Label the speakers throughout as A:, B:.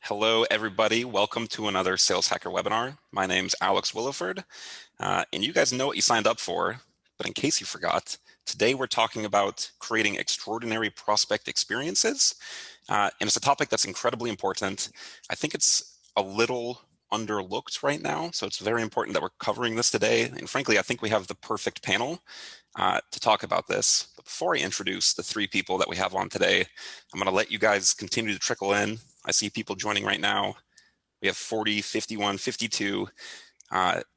A: Hello, everybody. Welcome to another Sales Hacker webinar. My name's Alex Williford, and you guys know what you signed up for, but in case you forgot, today we're talking about creating extraordinary prospect experiences, and it's a topic that's incredibly important. I think it's a little underlooked right now, so it's very important that we're covering this today, and frankly, I think we have the perfect panel to talk about this. But before I introduce the three people that we have on today, I'm going to let you guys continue to trickle in. I see people joining right now. We have 40, 51, 52.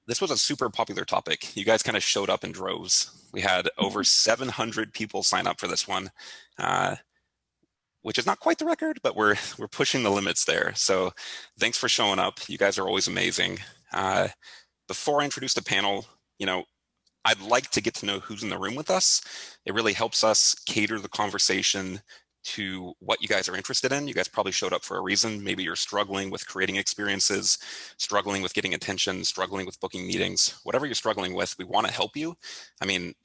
A: This was a super popular topic. You guys kind of showed up in droves. We had over 700 people sign up for this one, which is not quite the record, but we're pushing the limits there. So thanks for showing up. You guys are always amazing. Before I introduce the panel, I'd like to get to know who's in the room with us. It really helps us cater the conversation to what you guys are interested in. You guys probably showed up for a reason. Maybe you're struggling with creating experiences, struggling with getting attention, struggling with booking meetings. Whatever you're struggling with, we want to help you. I mean,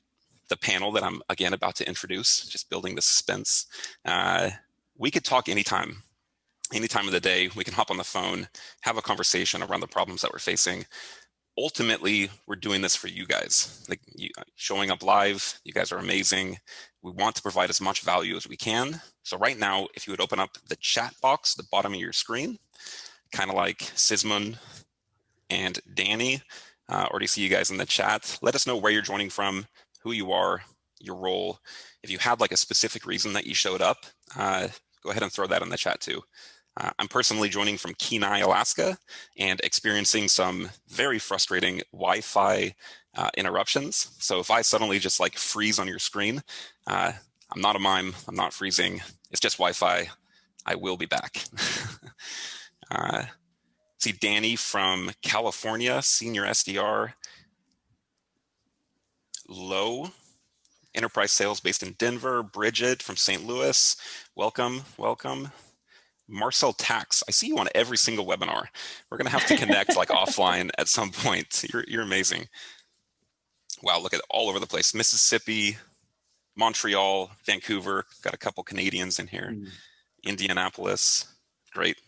A: the panel that I'm again about to introduce, just building the suspense, we could talk anytime of the day. We can hop on the phone, have a conversation around the problems that we're facing. Ultimately, we're doing this for you guys. Like showing up live, you guys are amazing. We want to provide as much value as we can. So right now, if you would open up the chat box at the bottom of your screen, kind of like Sismon and Danny, already see you guys in the chat. Let us know where you're joining from, who you are, your role. If you had like a specific reason that you showed up, go ahead and throw that in the chat too. I'm personally joining from Kenai, Alaska, and experiencing some very frustrating Wi-Fi interruptions. So if I suddenly just like freeze on your screen, I'm not a mime, I'm not freezing, it's just Wi-Fi. I will be back. See Danny from California, senior SDR, low enterprise sales based in Denver. Bridget from St. Louis, welcome. Marcel Tax, I see you on every single webinar. We're going to have to connect like offline at some point. You're amazing. Wow, look at all over the place. Mississippi, Montreal, Vancouver, got a couple Canadians in here. Indianapolis, great.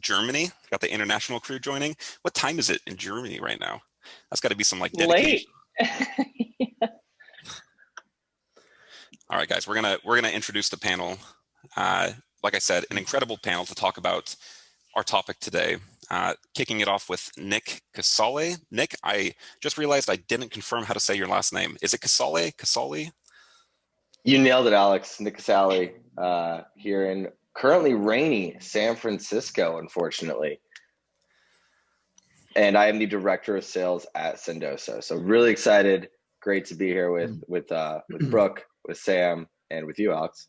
A: Germany, got the international crew joining. What time is it in Germany right now? That's got to be some like dedication.
B: Late. Yeah.
A: All right, guys, we're gonna introduce the panel. Like I said, an incredible panel to talk about our topic today. Kicking it off with Nick Casale. Nick, I just realized I didn't confirm how to say your last name. Is it Casale? Casale?
C: You nailed it, Alex. Nick Casale, here in currently rainy San Francisco, unfortunately. And I am the director of sales at Sendoso. So really excited. Great to be here with Brooke, with Sam, and with you, Alex.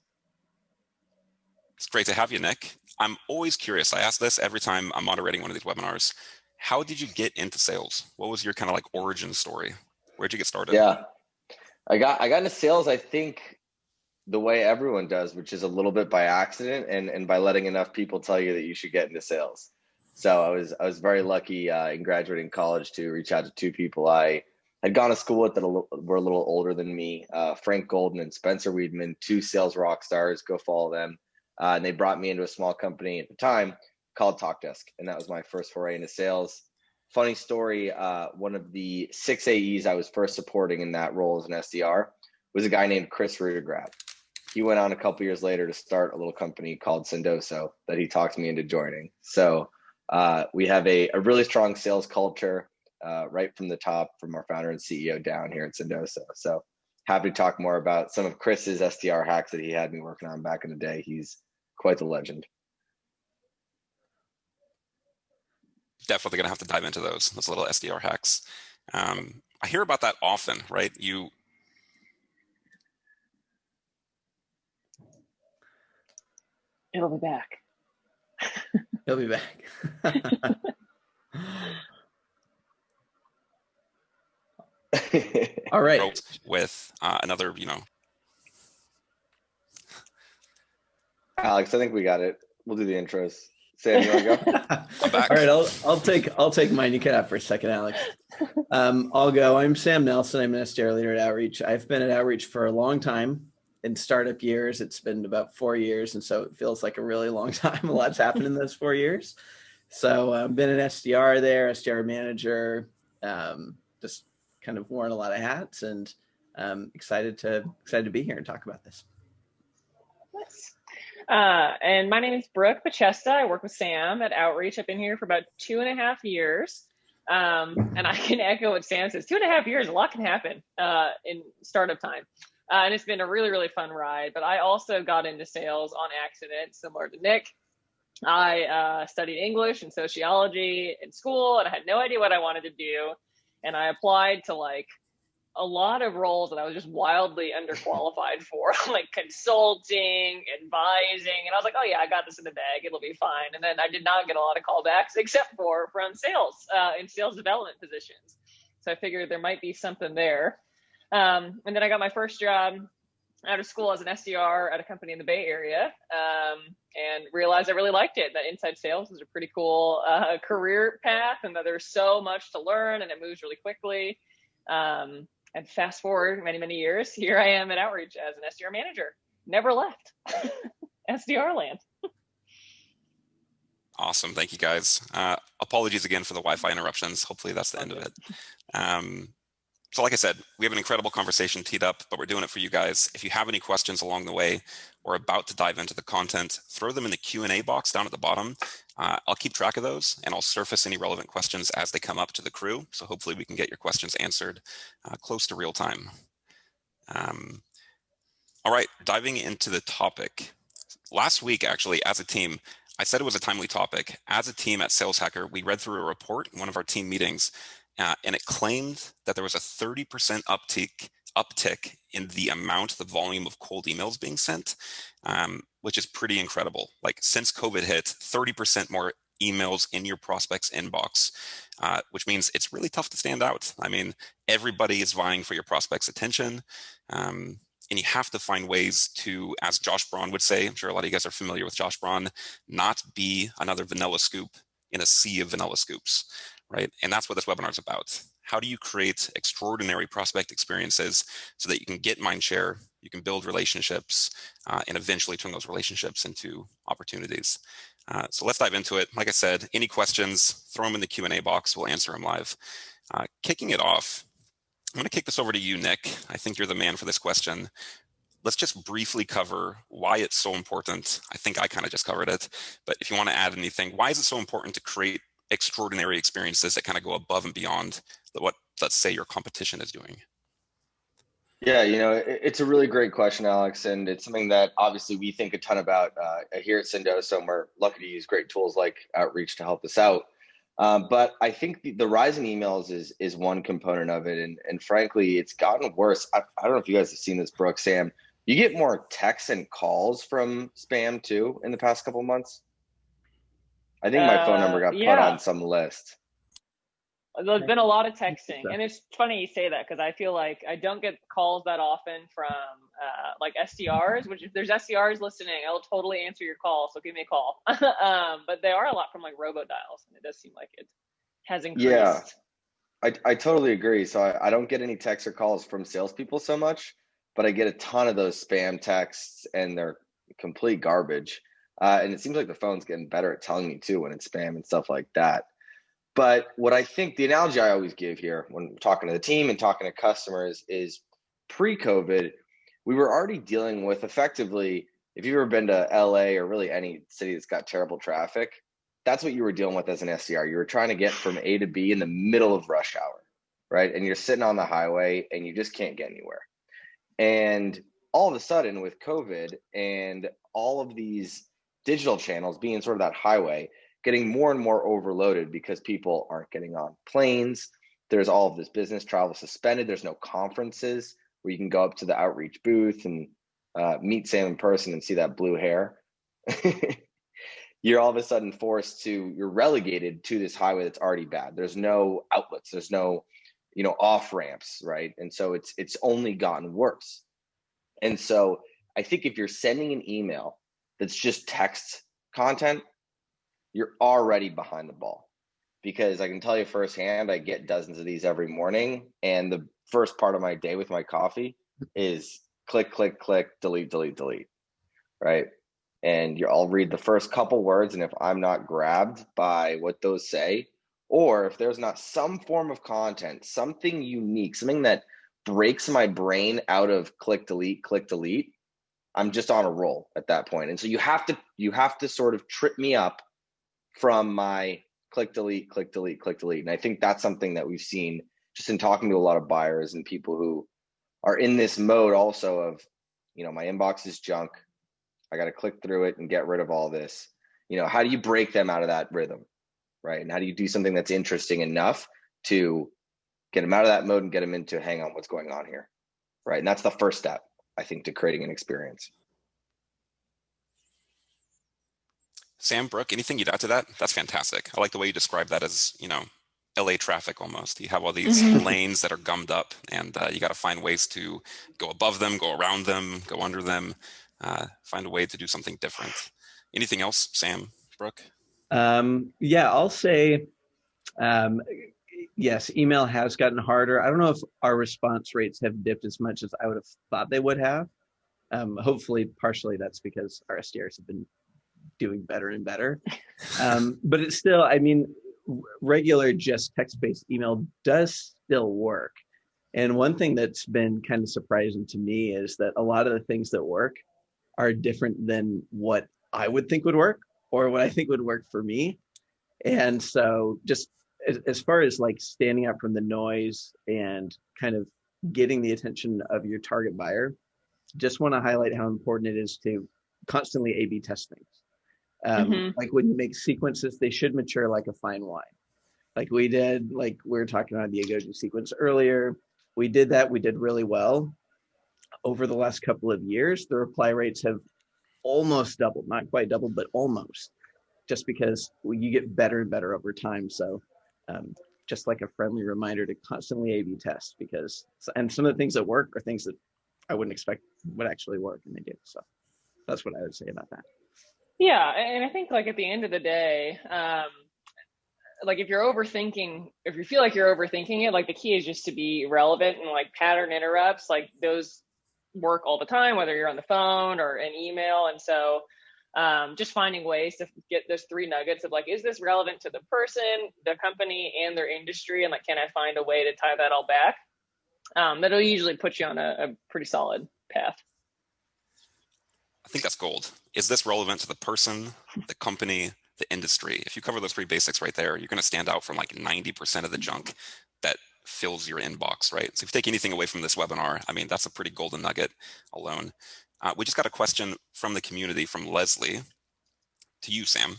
A: It's great to have you, Nick. I'm always curious. I ask this every time I'm moderating one of these webinars. How did you get into sales? What was your kind of like origin story? Where'd you get started?
C: Yeah, I got into sales, I think, the way everyone does, which is a little bit by accident and by letting enough people tell you that you should get into sales. So I was very lucky in graduating college to reach out to two people I had gone to school with that were a little older than me, Frank Golden and Spencer Weedman, two sales rock stars. Go follow them. And they brought me into a small company at the time called TalkDesk. And that was my first foray into sales. Funny story, one of the 6 AEs I was first supporting in that role as an SDR was a guy named Chris Rudegrab. He went on a couple years later to start a little company called Sendoso that he talked me into joining. So we have a really strong sales culture right from the top, from our founder and CEO down here at Sendoso. So happy to talk more about some of Chris's SDR hacks that he had me working on back in the day. He's quite the legend.
A: Definitely gonna have to dive into those little SDR hacks. I hear about that often, right?
B: It'll be back.
D: He'll be back. All right.
A: With another,
C: Alex, I think we got it. We'll do the intros. Sam, you want to go?
A: I'm back.
D: All right, I'll take mine. You can have for a second, Alex. I'll go. I'm Sam Nelson. I'm an SDR leader at Outreach. I've been at Outreach for a long time. in startup years, it's been about 4 years. And so it feels like a really long time. A lot's happened in those 4 years. So I've been an SDR there, SDR manager, just kind of worn a lot of hats, and excited to be here and talk about this.
B: Nice. And my name is Brooke Bachesta. I work with Sam at Outreach. I've been here for about 2.5 years. And I can echo what Sam says. 2.5 years, a lot can happen in startup time. And it's been a really, really fun ride. But I also got into sales on accident, similar to Nick. I studied English and sociology in school, and I had no idea what I wanted to do. And I applied to like a lot of roles that I was just wildly underqualified for, like consulting, advising. And I was like, oh yeah, I got this in the bag. It'll be fine. And then I did not get a lot of callbacks except for from sales in sales development positions. So I figured there might be something there. And then I got my first job out of school as an SDR at a company in the Bay Area, and realized I really liked it, that inside sales was a pretty cool career path, and that there's so much to learn and it moves really quickly. And fast forward many, many years, here I am at Outreach as an SDR manager. Never left SDR land.
A: Awesome. Thank you, guys. Apologies again for the Wi-Fi interruptions. Hopefully that's the end of it. So like I said, we have an incredible conversation teed up, but we're doing it for you guys. If you have any questions along the way or about to dive into the content, throw them in the Q&A box down at the bottom. I'll keep track of those, and I'll surface any relevant questions as they come up to the crew. So hopefully we can get your questions answered close to real time. All right, diving into the topic. Last week, actually, as a team, I said it was a timely topic. As a team at Sales Hacker, we read through a report in one of our team meetings, and it claimed that there was a 30% uptick in the volume of cold emails being sent, which is pretty incredible. Like since COVID hit, 30% more emails in your prospect's inbox, which means it's really tough to stand out. I mean, everybody is vying for your prospect's attention, and you have to find ways to, as Josh Braun would say, I'm sure a lot of you guys are familiar with Josh Braun, not be another vanilla scoop in a sea of vanilla scoops, right? And that's what this webinar is about. How do you create extraordinary prospect experiences so that you can get mind share, you can build relationships, and eventually turn those relationships into opportunities? So let's dive into it. Like I said, any questions, throw them in the Q&A box. We'll answer them live. Kicking it off, I'm going to kick this over to you, Nick. I think you're the man for this question. Let's just briefly cover why it's so important. I think I kind of just covered it, but if you want to add anything, why is it so important to create extraordinary experiences that kind of go above and beyond what, let's say, your competition is doing?
C: Yeah, it's a really great question, Alex, and it's something that obviously we think a ton about here at Syndoso, and we're lucky to use great tools like Outreach to help us out. But I think the rise in emails is one component of it, and frankly, it's gotten worse. I don't know if you guys have seen this, Brooke, Sam. You get more texts and calls from spam too in the past couple of months. I think my phone number got put on some list.
B: There's been a lot of texting, and it's funny you say that because I feel like I don't get calls that often from like SDRs, which if there's SDRs listening, I'll totally answer your call, so give me a call. But they are a lot from like robodials, and it does seem like it has increased.
C: Yeah, I totally agree. So I don't get any texts or calls from salespeople so much, but I get a ton of those spam texts, and they're complete garbage. And it seems like the phone's getting better at telling me too when it's spam and stuff like that. But what I think the analogy I always give here when talking to the team and talking to customers is pre-COVID, we were already dealing with effectively, if you've ever been to LA or really any city that's got terrible traffic, that's what you were dealing with as an SDR. You were trying to get from A to B in the middle of rush hour, right? And you're sitting on the highway and you just can't get anywhere. And all of a sudden with COVID and all of these digital channels being sort of that highway, getting more and more overloaded because people aren't getting on planes. There's all of this business travel suspended. There's no conferences where you can go up to the Outreach booth and meet Sam in person and see that blue hair. You're all of a sudden you're relegated to this highway that's already bad. There's no outlets. There's no, off ramps, right? And so it's only gotten worse. And so I think if you're sending an email that's just text content, you're already behind the ball, because I can tell you firsthand, I get dozens of these every morning. And the first part of my day with my coffee is click, click, click, delete, delete, delete, right? And I'll read the first couple words, and if I'm not grabbed by what those say, or if there's not some form of content, something unique, something that breaks my brain out of click, delete, I'm just on a roll at that point. And so you have to sort of trip me up from my click, delete, click, delete, click, delete. And I think that's something that we've seen just in talking to a lot of buyers and people who are in this mode also of, my inbox is junk. I got to click through it and get rid of all this. How do you break them out of that rhythm, right? And how do you do something that's interesting enough to get them out of that mode and get them into, hang on, what's going on here, right? And that's the first step, I think, to creating an experience.
A: Sam, Brooke, anything you'd add to that? That's fantastic. I like the way you describe that as, LA traffic almost. You have all these lanes that are gummed up, and you got to find ways to go above them, go around them, go under them, find a way to do something different. Anything else, Sam, Brooke?
D: Yeah, I'll say, yes, email has gotten harder. I don't know if our response rates have dipped as much as I would have thought they would have. Hopefully, partially that's because our SDRs have been doing better and better. But it's still, regular just text-based email does still work. And one thing that's been kind of surprising to me is that a lot of the things that work are different than what I would think would work or what I think would work for me. And so just as far as like standing out from the noise and kind of getting the attention of your target buyer, just want to highlight how important it is to constantly A/B test things. Like when you make sequences, they should mature like a fine wine. Like we did, like we were talking about the Agoji sequence earlier. We did that. We did really well. Over the last couple of years, the reply rates have almost doubled, not quite doubled, but almost, just because you get better and better over time. So just like a friendly reminder to constantly A/B test, and some of the things that work are things that I wouldn't expect would actually work, and they do. So that's what I would say about that.
B: Yeah, and I think like at the end of the day, like if you feel like you're overthinking it, like the key is just to be relevant, and like pattern interrupts, like those work all the time, whether you're on the phone or an email. And so just finding ways to get those 3 nuggets of like, is this relevant to the person, the company, and their industry? And like, can I find a way to tie that all back? That'll usually put you on a pretty solid path.
A: I think that's gold. Is this relevant to the person, the company, the industry? If you cover those 3 basics right there, you're going to stand out from like 90% of the junk that fills your inbox, right? So if you take anything away from this webinar, that's a pretty golden nugget alone. We just got a question from the community from Leslie to you, Sam.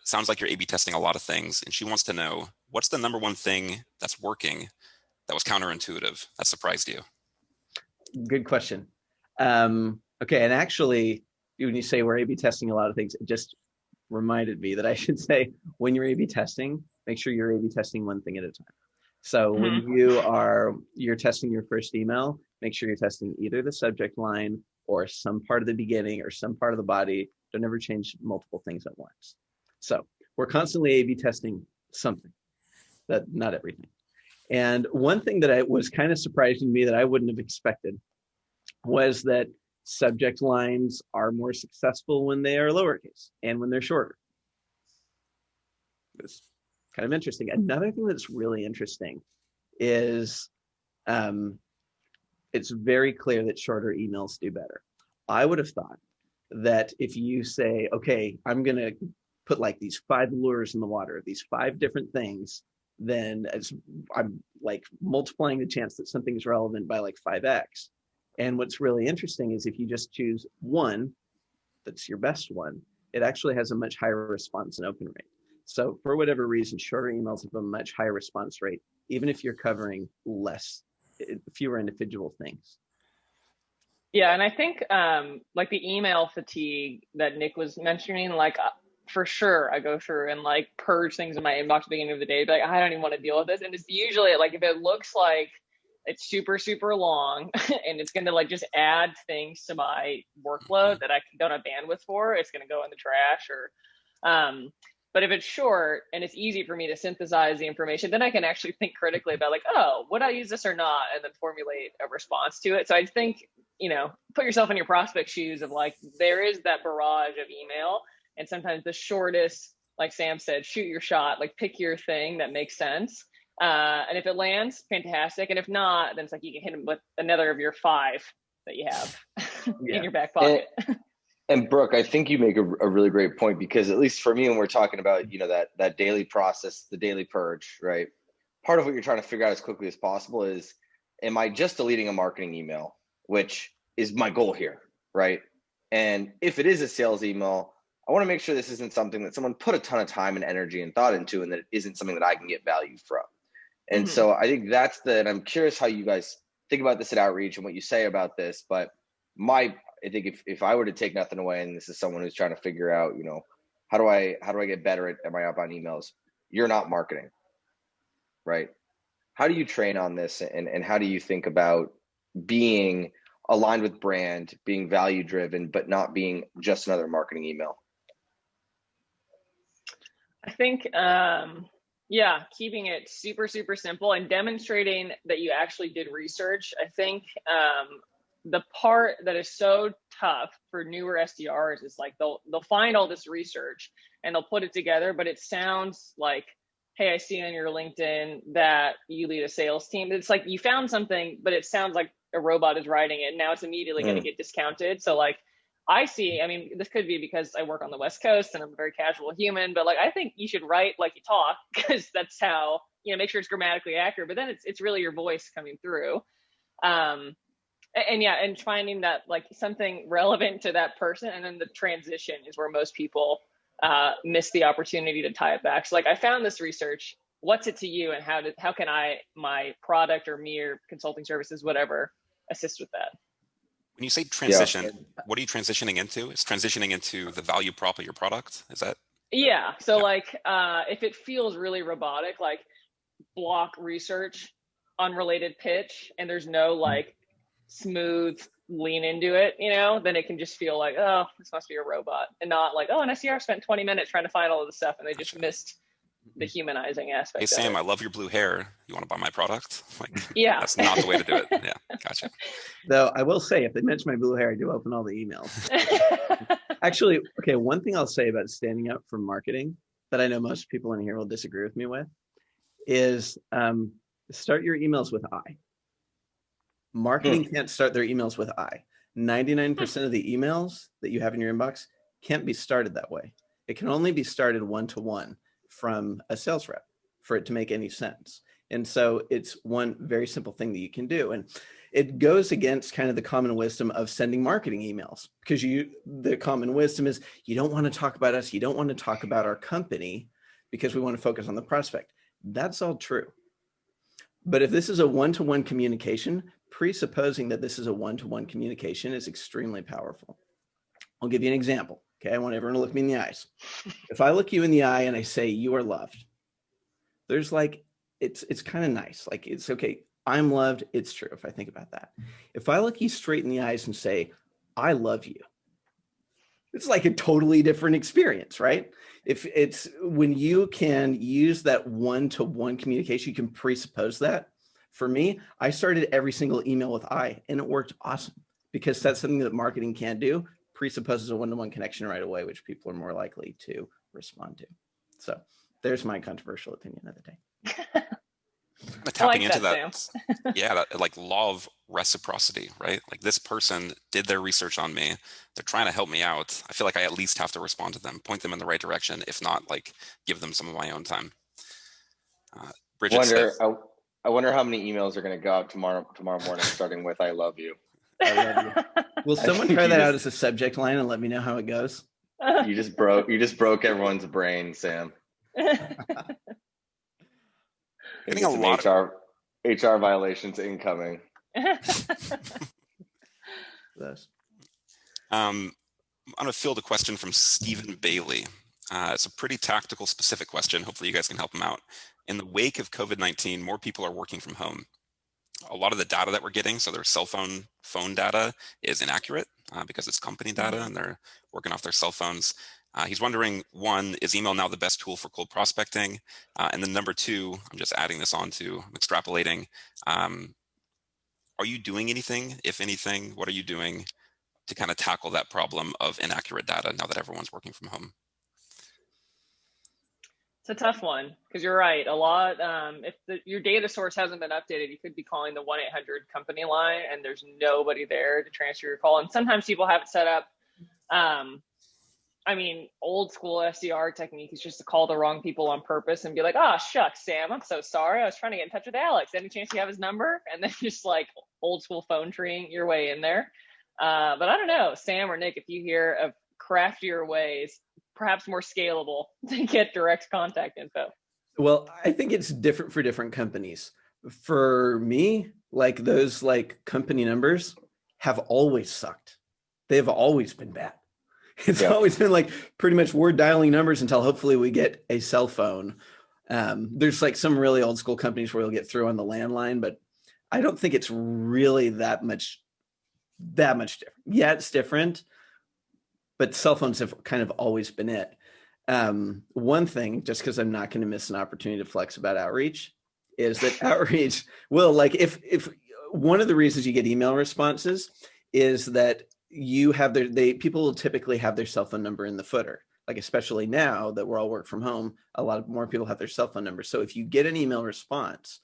A: Sounds like you're A/B testing a lot of things, and she wants to know, what's the number one thing that's working that was counterintuitive, that surprised you?
D: Good question. Okay, and actually, when you say we're A/B testing a lot of things, it just reminded me that I should say, when you're A/B testing, make sure you're A/B testing one thing at a time. So when you're testing your first email, make sure you're testing either the subject line or some part of the beginning or some part of the body. Don't ever change multiple things at once. So we're constantly A/B testing something, but not everything. And one thing that was kind of surprising to me that I wouldn't have expected was that subject lines are more successful when they are lowercase and when they're shorter. It's kind of interesting. Another thing that's really interesting is it's very clear that shorter emails do better. I would have thought that if you say, okay, I'm going to put like these 5 lures in the water, these 5 different things, then I'm like multiplying the chance that something's relevant by like 5x. And what's really interesting is if you just choose one, that's your best one, it actually has a much higher response and open rate. So for whatever reason, shorter emails have a much higher response rate, even if you're covering fewer individual things.
B: Yeah, and I think like the email fatigue that Nick was mentioning, like for sure I go through and like purge things in my inbox at the beginning of the day, but like, I don't even want to deal with this. And it's usually like if it looks like it's super, super long and it's going to like just add things to my workload that I don't have bandwidth for, it's going to go in the trash. Or But if it's short and it's easy for me to synthesize the information, then I can actually think critically about like, oh, would I use this or not? And then formulate a response to it. So I think, put yourself in your prospect shoes of like, there is that barrage of email. And sometimes the shortest, like Sam said, shoot your shot, like pick your thing that makes sense. And if it lands, fantastic. And if not, then it's like you can hit them with another of your 5 that you have in your back pocket.
C: And Brooke, I think you make a really great point, because at least for me, when we're talking about, that daily process, the daily purge, right? Part of what you're trying to figure out as quickly as possible is, am I just deleting a marketing email, which is my goal here, right? And if it is a sales email, I want to make sure this isn't something that someone put a ton of time and energy and thought into, and that it isn't something that I can get value from. And so I think and I'm curious how you guys think about this at Outreach and what you say about this, but I think if I were to take nothing away, and this is someone who's trying to figure out, how do I get better at my outbound emails? You're not marketing, right? How do you train on this, and how do you think about being aligned with brand, being value driven, but not being just another marketing email?
B: I think, keeping it super, super simple and demonstrating that you actually did research. I think the part that is so tough for newer SDRs is like they'll find all this research and they'll put it together, but it sounds like, hey, I see on your LinkedIn that you lead a sales team. It's like you found something, but it sounds like a robot is writing it. And now it's immediately going to get discounted. So like this could be because I work on the West Coast and I'm a very casual human, but like I think you should write like you talk, because that's how, make sure it's grammatically accurate, but then it's really your voice coming through. And finding that like something relevant to that person, and then the transition is where most people miss the opportunity to tie it back. So like, I found this research, what's it to you, and how can my product or me or consulting services, whatever, assist with that?
A: When you say transition, what are you transitioning into? Is transitioning into the value prop of your product? Is that?
B: Yeah. So like, if it feels really robotic, like block research, unrelated pitch, and there's no like smooth lean into it, then it can just feel like, oh, this must be a robot, and not like, oh, an SDR spent 20 minutes trying to find all of this stuff and they just missed the humanizing aspect.
A: Hey, Sam, I love your blue hair. You want to buy my product? Like,
B: yeah,
A: that's not the way to do it. Yeah, gotcha.
D: Though I will say, if they mention my blue hair, I do open all the emails. Actually, okay, one thing I'll say about standing up for marketing that I know most people in here will disagree with me with is start your emails with I. Marketing can't start their emails with I. 99% of the emails that you have in your inbox can't be started that way. It can only be started one-to-one from a sales rep for it to make any sense. And so it's one very simple thing that you can do. And it goes against kind of the common wisdom of sending marketing emails, because the common wisdom is you don't want to talk about us. You don't want to talk about our company because we want to focus on the prospect. That's all true. But if this is a one-to-one communication, presupposing that this is a one-to-one communication is extremely powerful. I'll give you an example. Okay, I want everyone to look me in the eyes. If I look you in the eye and I say you are loved, there's like, it's kind of nice. Like, it's okay, I'm loved. It's true if I think about that. If I look you straight in the eyes and say, I love you, it's like a totally different experience, right? If it's when you can use that one-to-one communication, you can presuppose that. For me, I started every single email with I, and it worked awesome, because that's something that marketing can't do. Presupposes a one-to-one connection right away, which people are more likely to respond to. So there's my controversial opinion of the day.
A: Kind of tapping into
B: that,
A: that like law of reciprocity, right? Like, this person did their research on me. They're trying to help me out. I feel like I at least have to respond to them, point them in the right direction. If not, like, give them some of my own time. Bridget says,
C: I wonder how many emails are going to go out tomorrow morning, starting with "I love you."
D: I love you. Will someone try that out as a subject line and let me know how it goes?
C: You just broke everyone's brain, Sam.
A: Getting a lot
C: of HR violations incoming.
A: I'm going to field a question from Stephen Bailey. It's a pretty tactical, specific question. Hopefully you guys can help him out. In the wake of COVID-19, more people are working from home. A lot of the data that we're getting, so their cell phone data, is inaccurate because it's company data and they're working off their cell phones. He's wondering, one, is email now the best tool for cold prospecting? And then number two, I'm just adding this on to, I'm extrapolating. Are you doing anything? If anything, what are you doing to kind of tackle that problem of inaccurate data now that everyone's working from home?
B: It's a tough one because you're right. A lot, if your data source hasn't been updated, you could be calling the 1-800 company line and there's nobody there to transfer your call. And sometimes people have it set up. I mean, old school SDR technique is just to call the wrong people on purpose and be like, oh, shucks, Sam, I'm so sorry. I was trying to get in touch with Alex. Any chance you have his number? And then just like old school phone treeing your way in there. But I don't know, Sam or Nick, if you hear of craftier ways, perhaps more scalable to get direct contact info.
D: Well, I think it's different for different companies. For me, like those like company numbers have always sucked. They've always been bad. It's always been like pretty much we're dialing numbers until hopefully we get a cell phone. There's like some really old school companies where you'll get through on the landline, but I don't think it's really that much different. Yeah, it's different, but cell phones have kind of always been it. One thing, just because I'm not going to miss an opportunity to flex about outreach, is that outreach will, like, if one of the reasons you get email responses is that you have people will typically have their cell phone number in the footer. Like, especially now that we're all work from home, a lot more people have their cell phone number. So if you get an email response,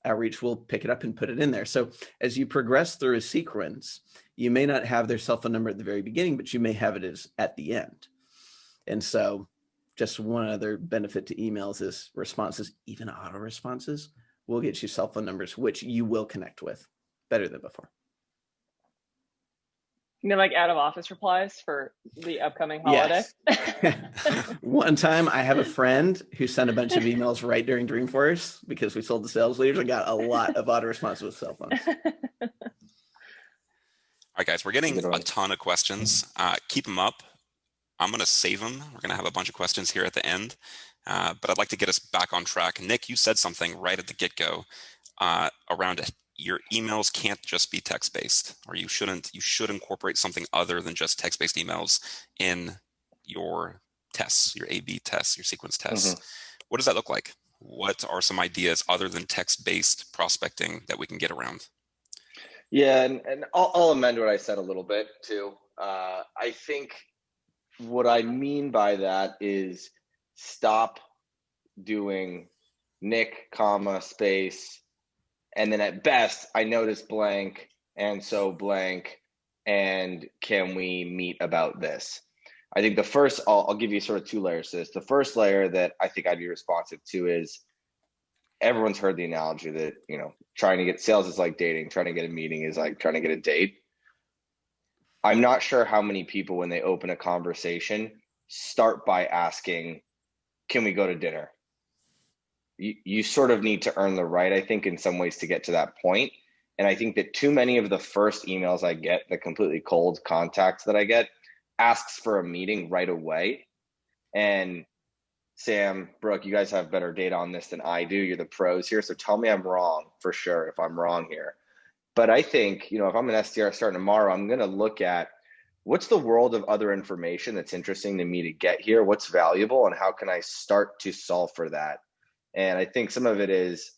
D: outreach will pick it up and put it in there. So as you progress through a sequence, you may not have their cell phone number at the very beginning, but you may have it as at the end. And so just one other benefit to emails is responses, even auto responses, will get you cell phone numbers, which you will connect with better than before.
B: You know, like out of office replies for the upcoming holiday.
D: Yes. One time I have a friend who sent a bunch of emails right during Dreamforce because we sold the sales leaders and got a lot of auto responses with cell phones.
A: All right, guys, we're getting a ton of questions. Keep them up. I'm going to save them. We're going to have a bunch of questions here at the end, but I'd like to get us back on track. Nick, you said something right at the get-go around it. Your emails can't just be text-based, or you should incorporate something other than just text-based emails in your tests, your A/B tests, your sequence tests. Mm-hmm. What does that look like? What are some ideas other than text-based prospecting that we can get around?
C: Yeah, and I'll amend what I said a little bit too. I think what I mean by that is stop doing Nick, comma, space, and then at best, I noticed blank, and so blank, and can we meet about this? I think the first, I'll give you sort of two layers to this. The first layer that I think I'd be responsive to is, everyone's heard the analogy that, you know, trying to get sales is like dating, trying to get a meeting is like trying to get a date. I'm not sure how many people, when they open a conversation, start by asking, can we go to dinner? You sort of need to earn the right, I think, in some ways to get to that point. And I think that too many of the first emails I get, the completely cold contacts that I get, asks for a meeting right away. And Sam, Brooke, you guys have better data on this than I do. You're the pros here. So tell me I'm wrong for sure if I'm wrong here. But I think, you know, if I'm an SDR starting tomorrow, I'm going to look at what's the world of other information that's interesting to me to get here, what's valuable, and how can I start to solve for that? And I think some of it is,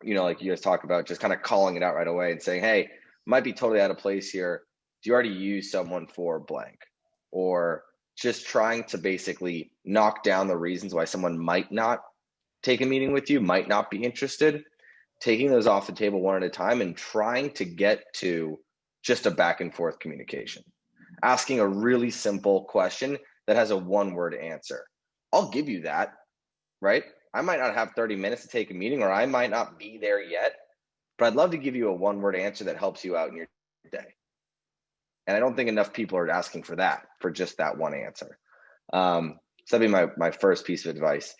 C: you know, like you guys talk about, just kind of calling it out right away and saying, hey, might be totally out of place here. Do you already use someone for blank? Or just trying to basically knock down the reasons why someone might not take a meeting with you, might not be interested, taking those off the table one at a time and trying to get to just a back and forth communication. Asking a really simple question that has a one-word answer. I'll give you that, right? I might not have 30 minutes to take a meeting, or I might not be there yet, but I'd love to give you a one-word answer that helps you out in your day. And I don't think enough people are asking for that, for just that one answer. So that'd be my first piece of advice.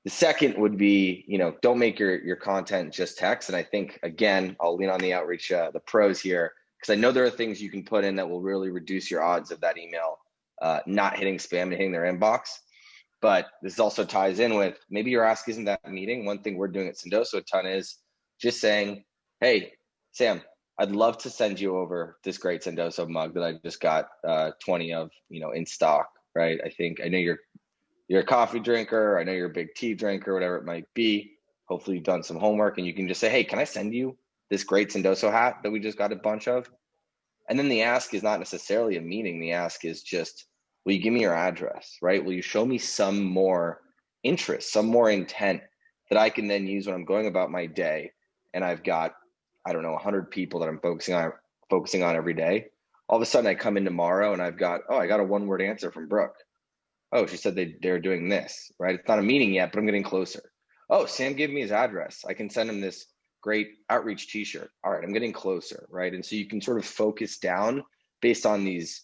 C: The second would be, you know, don't make your content just text. And I think, again, I'll lean on the outreach, the pros here, because I know there are things you can put in that will really reduce your odds of that email not hitting spam and hitting their inbox. But this also ties in with, maybe your ask isn't that meeting. One thing we're doing at Sendoso a ton is just saying, hey, Sam, I'd love to send you over this great Sendoso mug that I just got 20 of, you know, in stock right? I know you're a coffee drinker. I know you're a big tea drinker, whatever it might be. Hopefully you've done some homework and you can just say, hey, can I send you this great Sendoso hat that we just got a bunch of? And then the ask is not necessarily a meeting. The ask is just, will you give me your address, right? Will you show me some more interest, some more intent that I can then use when I'm going about my day? And I've got, I don't know, 100 people that I'm focusing on every day. All of a sudden I come in tomorrow and I got a one-word answer from Brooke. Oh, she said they're doing this, right? It's not a meeting yet, but I'm getting closer. Oh, Sam gave me his address. I can send him this great outreach t-shirt. All right, I'm getting closer, right? And so you can sort of focus down based on these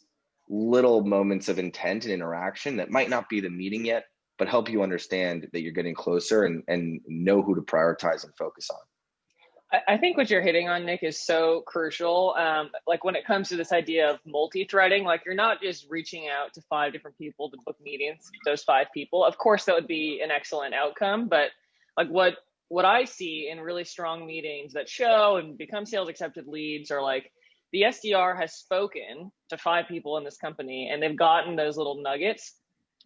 C: little moments of intent and interaction that might not be the meeting yet, but help you understand that you're getting closer and know who to prioritize and focus on.
B: I think what you're hitting on, Nick, is so crucial. Like when it comes to this idea of multi-threading, like you're not just reaching out to 5 different people to book meetings, those 5 people. Of course, that would be an excellent outcome. But like what I see in really strong meetings that show and become sales accepted leads are like the SDR has spoken to 5 people in this company and they've gotten those little nuggets.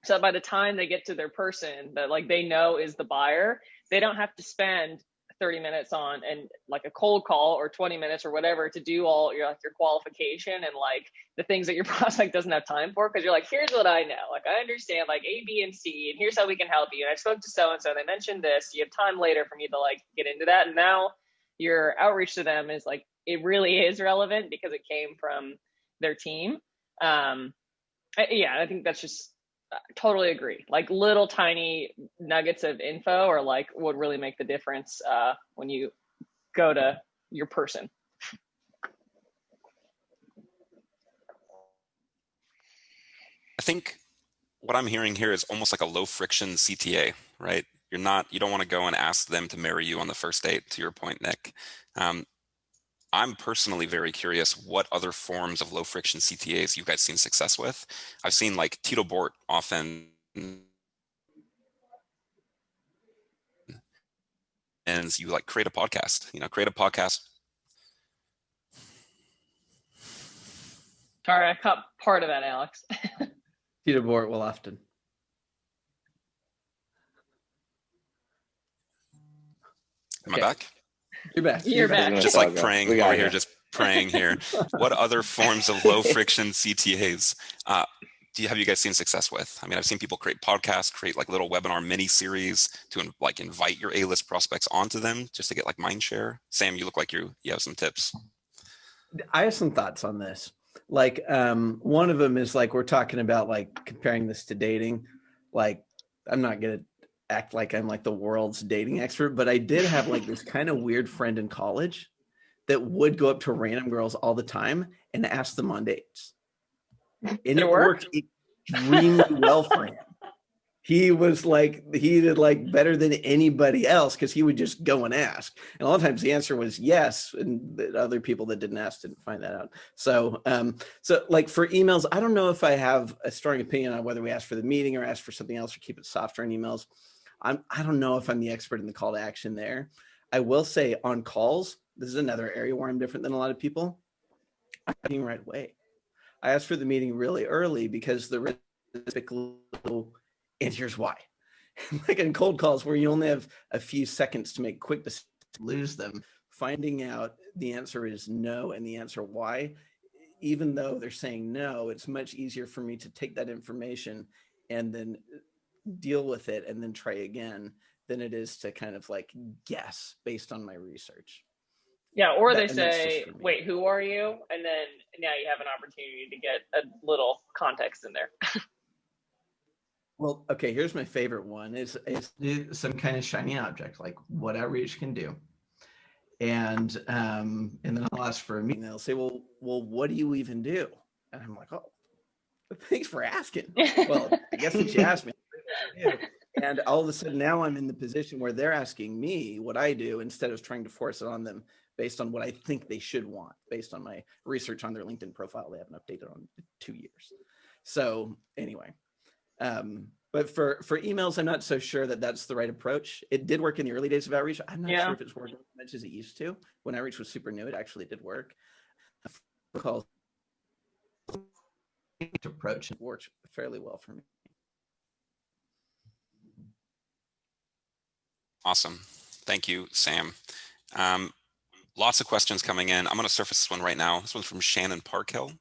B: So by the time they get to their person that like they know is the buyer, they don't have to spend 30 minutes on and like a cold call or 20 minutes or whatever to do all your qualification and like the things that your prospect doesn't have time for, because you're like, here's what I know, like I understand like A, B, and C, and here's how we can help you, and I spoke to so and so, they mentioned this, you have time later for me to like get into that, and now your outreach to them is like it really is relevant because it came from their team. Yeah, I think that's just totally agree. Like little tiny nuggets of info are like what really make the difference when you go to your person.
A: I think what I'm hearing here is almost like a low friction CTA, right? You don't want to go and ask them to marry you on the first date, to your point, Nick. I'm personally very curious what other forms of low friction CTAs you guys seen success with. I've seen like Tito Bort often, and you like create a podcast,
B: Sorry, I caught part of that, Alex.
D: Tito Bort will often.
A: Am I back?
D: You're back.
B: You're back.
A: Just like praying over here, just praying here. What other forms of low friction CTAs have you guys seen success with? I mean, I've seen people create podcasts, create like little webinar mini series to like invite your A-list prospects onto them just to get like mind share. Sam, you look like you have some tips.
D: I have some thoughts on this. Like one of them is like, we're talking about like comparing this to dating. Like, I'm not going to act like I'm like the world's dating expert, but I did have like this kind of weird friend in college that would go up to random girls all the time and ask them on dates. And it worked extremely well for him. He did like better than anybody else because he would just go and ask. And a lot of times the answer was yes. And the other people that didn't ask didn't find that out. So, so like for emails, I don't know if I have a strong opinion on whether we ask for the meeting or ask for something else or keep it softer in emails. I don't know if I'm the expert in the call to action there. I will say on calls, this is another area where I'm different than a lot of people. I'm meeting right away. I asked for the meeting really early because the risk is low, and here's why. Like in cold calls where you only have a few seconds to make quick decisions to lose them, finding out the answer is no and the answer why, even though they're saying no, it's much easier for me to take that information and then deal with it and then try again than it is to kind of like guess based on my research.
B: Yeah, or they say, wait, who are you? And then now you have an opportunity to get a little context in there.
D: Well, okay, here's my favorite one is some kind of shiny object, like what outreach can do. And then I'll ask for a meeting. They'll say, well, what do you even do? And I'm like, oh, thanks for asking. Well, I guess since you asked me, and all of a sudden now I'm in the position where they're asking me what I do instead of trying to force it on them based on what I think they should want, based on my research on their LinkedIn profile. They haven't updated on 2 years. So anyway, but for emails, I'm not so sure that that's the right approach. It did work in the early days of outreach. I'm not sure if it's working as much as it used to. When outreach was super new, it actually did work. Calls approach, and works fairly well for me.
A: Awesome. Thank you, Sam. Lots of questions coming in. I'm going to surface this one right now. This one's from Shannon Parkhill,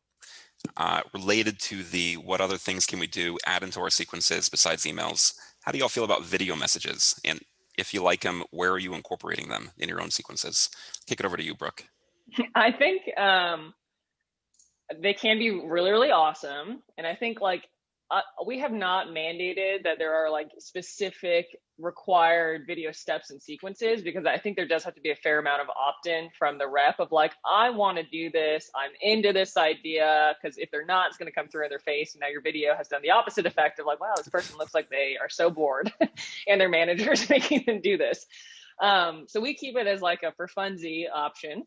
A: related to the what other things can we do, add into our sequences besides emails. How do y'all feel about video messages? And if you like them, where are you incorporating them in your own sequences? Kick it over to you, Brooke.
B: I think they can be really, really awesome. And I think like we have not mandated that there are like specific required video steps and sequences, because I think there does have to be a fair amount of opt-in from the rep of like, I want to do this, I'm into this idea, because if they're not, it's going to come through in their face. And now your video has done the opposite effect of like, wow, this person looks like they are so bored and their manager is making them do this. So we keep it as like a for funsy option.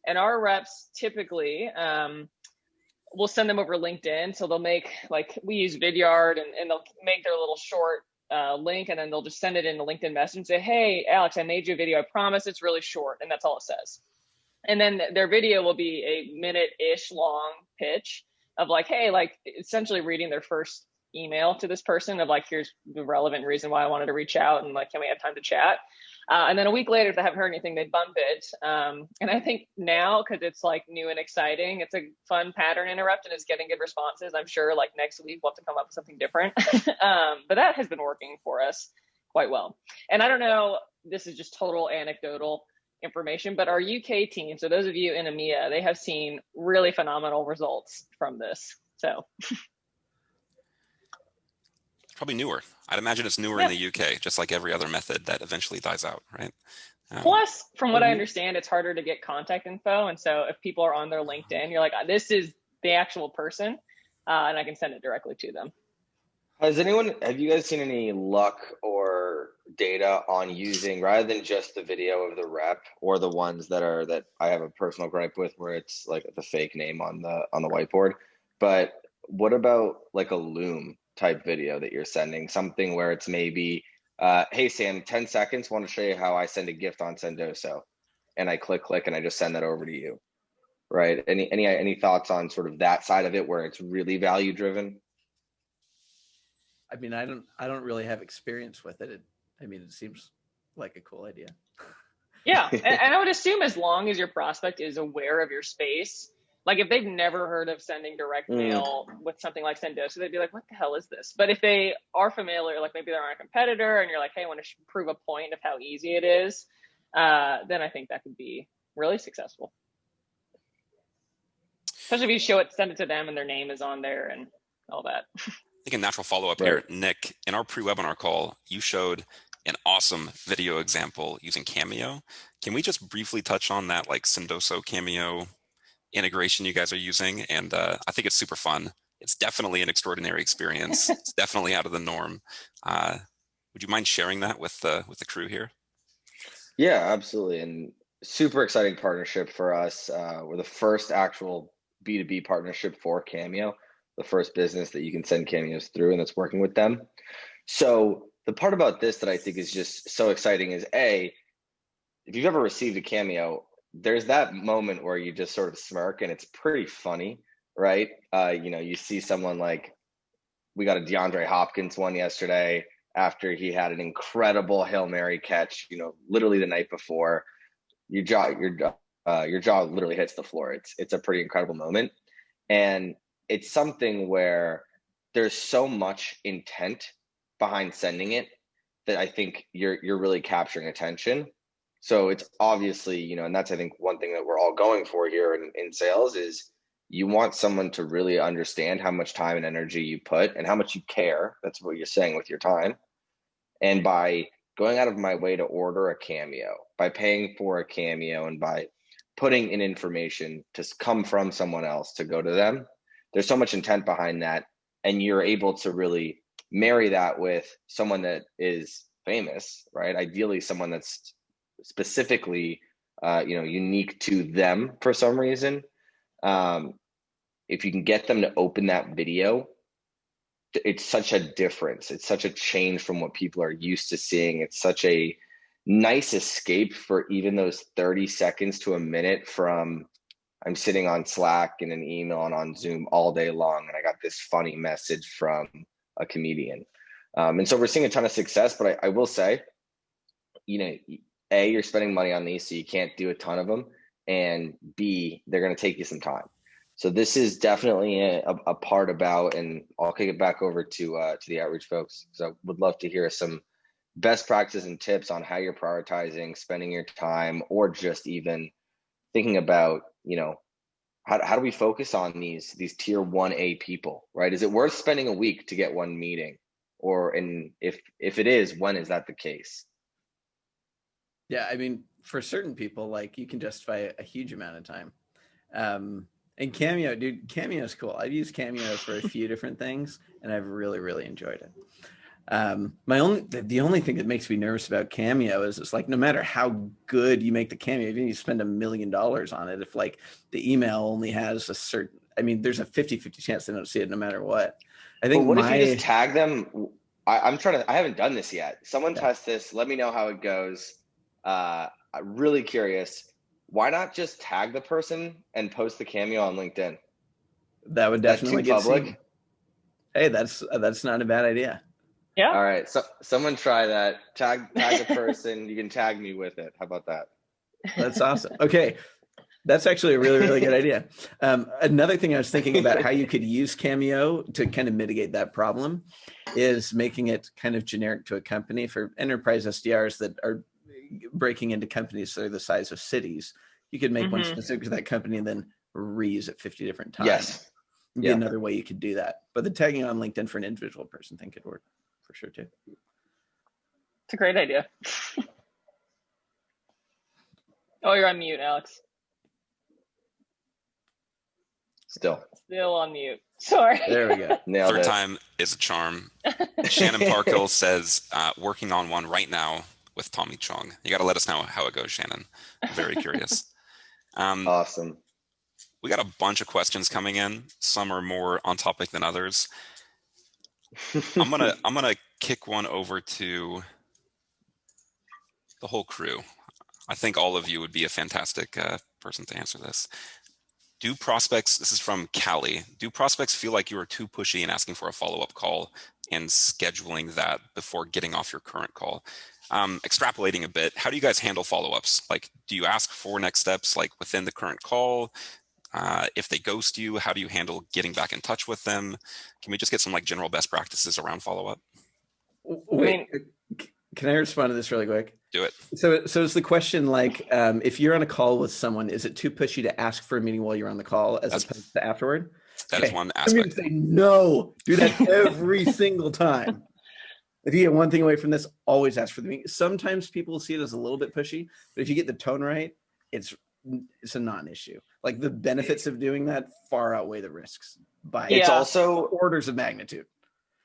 B: And our reps typically, we'll send them over LinkedIn. So they'll make, like, we use Vidyard, and they'll make their little short link, and then they'll just send it in the LinkedIn message and say, hey, Alex, I made you a video. I promise it's really short. And that's all it says. And then their video will be a minute-ish long pitch of like, hey, like essentially reading their first email to this person of like, here's the relevant reason why I wanted to reach out, and like, can we have time to chat? And then a week later, if they haven't heard anything, they bump it. And I think now, because it's like new and exciting, it's a fun pattern interrupt, and it's getting good responses. I'm sure like next week we'll have to come up with something different. But that has been working for us quite well. And I don't know, this is just total anecdotal information, but our UK team, so those of you in EMEA, they have seen really phenomenal results from this. So
A: Probably newer. I'd imagine it's newer in the UK, just like every other method that eventually dies out, right?
B: Plus, from what I understand, it's harder to get contact info. And so if people are on their LinkedIn, you're like, this is the actual person, and I can send it directly to them.
C: Have you guys seen any luck or data on using, rather than just the video of the rep or the ones that I have a personal gripe with, where it's like the fake name on the whiteboard, but what about like a Loom type video that you're sending, something where it's maybe, hey Sam, 10 seconds, want to show you how I send a gift on Sendoso, and I click, and I just send that over to you, right? Any thoughts on sort of that side of it where it's really value driven?
D: I mean, I don't really have experience with it. It seems like a cool idea.
B: Yeah, and I would assume as long as your prospect is aware of your space, like if they've never heard of sending direct mail with something like Sendoso, they'd be like, what the hell is this? But if they are familiar, like maybe they're on a competitor and you're like, hey, I want to prove a point of how easy it is, then I think that could be really successful. Especially if you show it, send it to them and their name is on there and all that.
A: I think a natural follow-up here, Nick, in our pre-webinar call, you showed an awesome video example using Cameo. Can we just briefly touch on that, like Sendoso Cameo integration you guys are using? And I think it's super fun. It's definitely an extraordinary experience. It's definitely out of the norm. Would you mind sharing that with the crew here?
C: Yeah, absolutely. And super exciting partnership for us. We're the first actual B2B partnership for Cameo, the first business that you can send cameos through, and that's working with them. So the part about this that I think is just so exciting is, A, if you've ever received a cameo, there's that moment where you just sort of smirk, and it's pretty funny, right? You see someone like, we got a DeAndre Hopkins one yesterday after he had an incredible Hail Mary catch, literally the night before. Your jaw literally hits the floor. It's a pretty incredible moment. And it's something where there's so much intent behind sending it that I think you're really capturing attention. So it's obviously, and that's, I think, one thing that we're all going for here in sales is you want someone to really understand how much time and energy you put and how much you care. That's what you're saying with your time. And by going out of my way to order a cameo, by paying for a cameo, and by putting in information to come from someone else to go to them, there's so much intent behind that. And you're able to really marry that with someone that is famous, right? Ideally, someone that's specifically, unique to them for some reason. If you can get them to open that video, it's such a difference. It's such a change from what people are used to seeing. It's such a nice escape for even those 30 seconds to a minute from, I'm sitting on Slack and an email and on Zoom all day long, and I got this funny message from a comedian. And so we're seeing a ton of success, but I will say, A, you're spending money on these, so you can't do a ton of them. And B, they're going to take you some time. So this is definitely a part about, and I'll kick it back over to the outreach folks. So I would love to hear some best practices and tips on how you're prioritizing, spending your time, or just even thinking about, how do we focus on these tier 1A people, right? Is it worth spending a week to get one meeting? And if it is, when is that the case?
D: Yeah, I mean, for certain people, like, you can justify a huge amount of time. And Cameo, dude, Cameo is cool. I've used Cameo for a few different things, and I've really, really enjoyed it. The only thing that makes me nervous about Cameo is it's like, no matter how good you make the Cameo, even if you spend $1 million on it, if like the email only has a certain, I mean, there's a 50-50 chance they don't see it no matter what. I think
C: if you just tag them? I haven't done this yet. Someone test this. Let me know how it goes. I'm really curious. Why not just tag the person and post the Cameo on LinkedIn?
D: That would definitely get
C: public.
D: Seen. Hey, that's not a bad idea.
B: Yeah.
C: All right. So someone try that. Tag the person. You can tag me with it. How about that?
D: That's awesome. Okay. That's actually a really, really good idea. Another thing I was thinking about how you could use Cameo to kind of mitigate that problem is making it kind of generic to a company for enterprise SDRs that are breaking into companies that are the size of cities. You could make one specific to that company and then reuse it 50 different times.
C: Yes.
D: Yeah. Another way you could do that. But the tagging on LinkedIn for an individual person thing could work for sure too.
B: It's a great idea. Oh, you're on mute, Alex.
C: Still
B: on mute. Sorry.
D: There we go.
C: Nailed
A: Third
C: it.
A: time is a charm. Shannon Parkhill says, working on one right now with Tommy Chong. You got to let us know how it goes, Shannon. I'm very curious.
C: Awesome.
A: We got a bunch of questions coming in. Some are more on topic than others. I'm gonna kick one over to the whole crew. I think all of you would be a fantastic person to answer this. Do prospects, this is from Callie, do prospects feel like you are too pushy in asking for a follow-up call and scheduling that before getting off your current call? Extrapolating a bit, how do you guys handle follow-ups? Like, do you ask for next steps like within the current call? If they ghost you, how do you handle getting back in touch with them? Can we just get some like general best practices around follow-up?
D: Wait, can I respond to this really quick?
A: Do it.
D: So is the question like, if you're on a call with someone, is it too pushy to ask for a meeting while you're on the call as opposed to afterward?
A: That is one
D: I'm going
A: aspect.
D: to say no. Do that every single time. If you get one thing away from this, always ask for the meeting. Sometimes people see it as a little bit pushy, but if you get the tone right, it's a non-issue. Like the benefits of doing that far outweigh the risks by
C: It's also
D: orders of magnitude.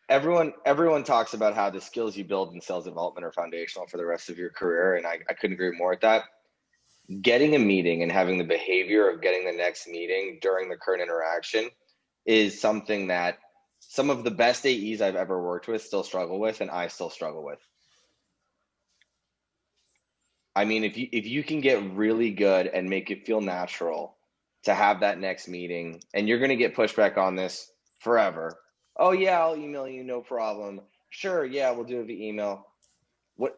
C: Everyone talks about how the skills you build in sales development are foundational for the rest of your career, and I couldn't agree more with that. Getting a meeting and having the behavior of getting the next meeting during the current interaction is something that some of the best AEs I've ever worked with still struggle with, and I still struggle with. I mean, if you can get really good and make it feel natural to have that next meeting, and you're going to get pushback on this forever. Oh yeah, I'll email you, no problem. Sure, yeah, we'll do it via email.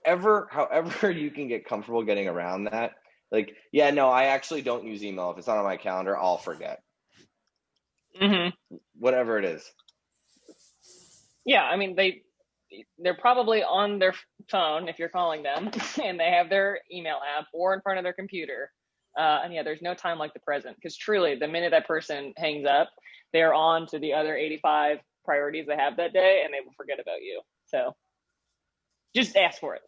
C: However you can get comfortable getting around that. Like, yeah, no, I actually don't use email. If it's not on my calendar, I'll forget. Whatever it is.
B: Yeah, I mean, they're probably on their phone if you're calling them, and they have their email app or in front of their computer. And yeah, there's no time like the present, because truly, the minute that person hangs up, they're on to the other 85 priorities they have that day, and they will forget about you. So just ask for it.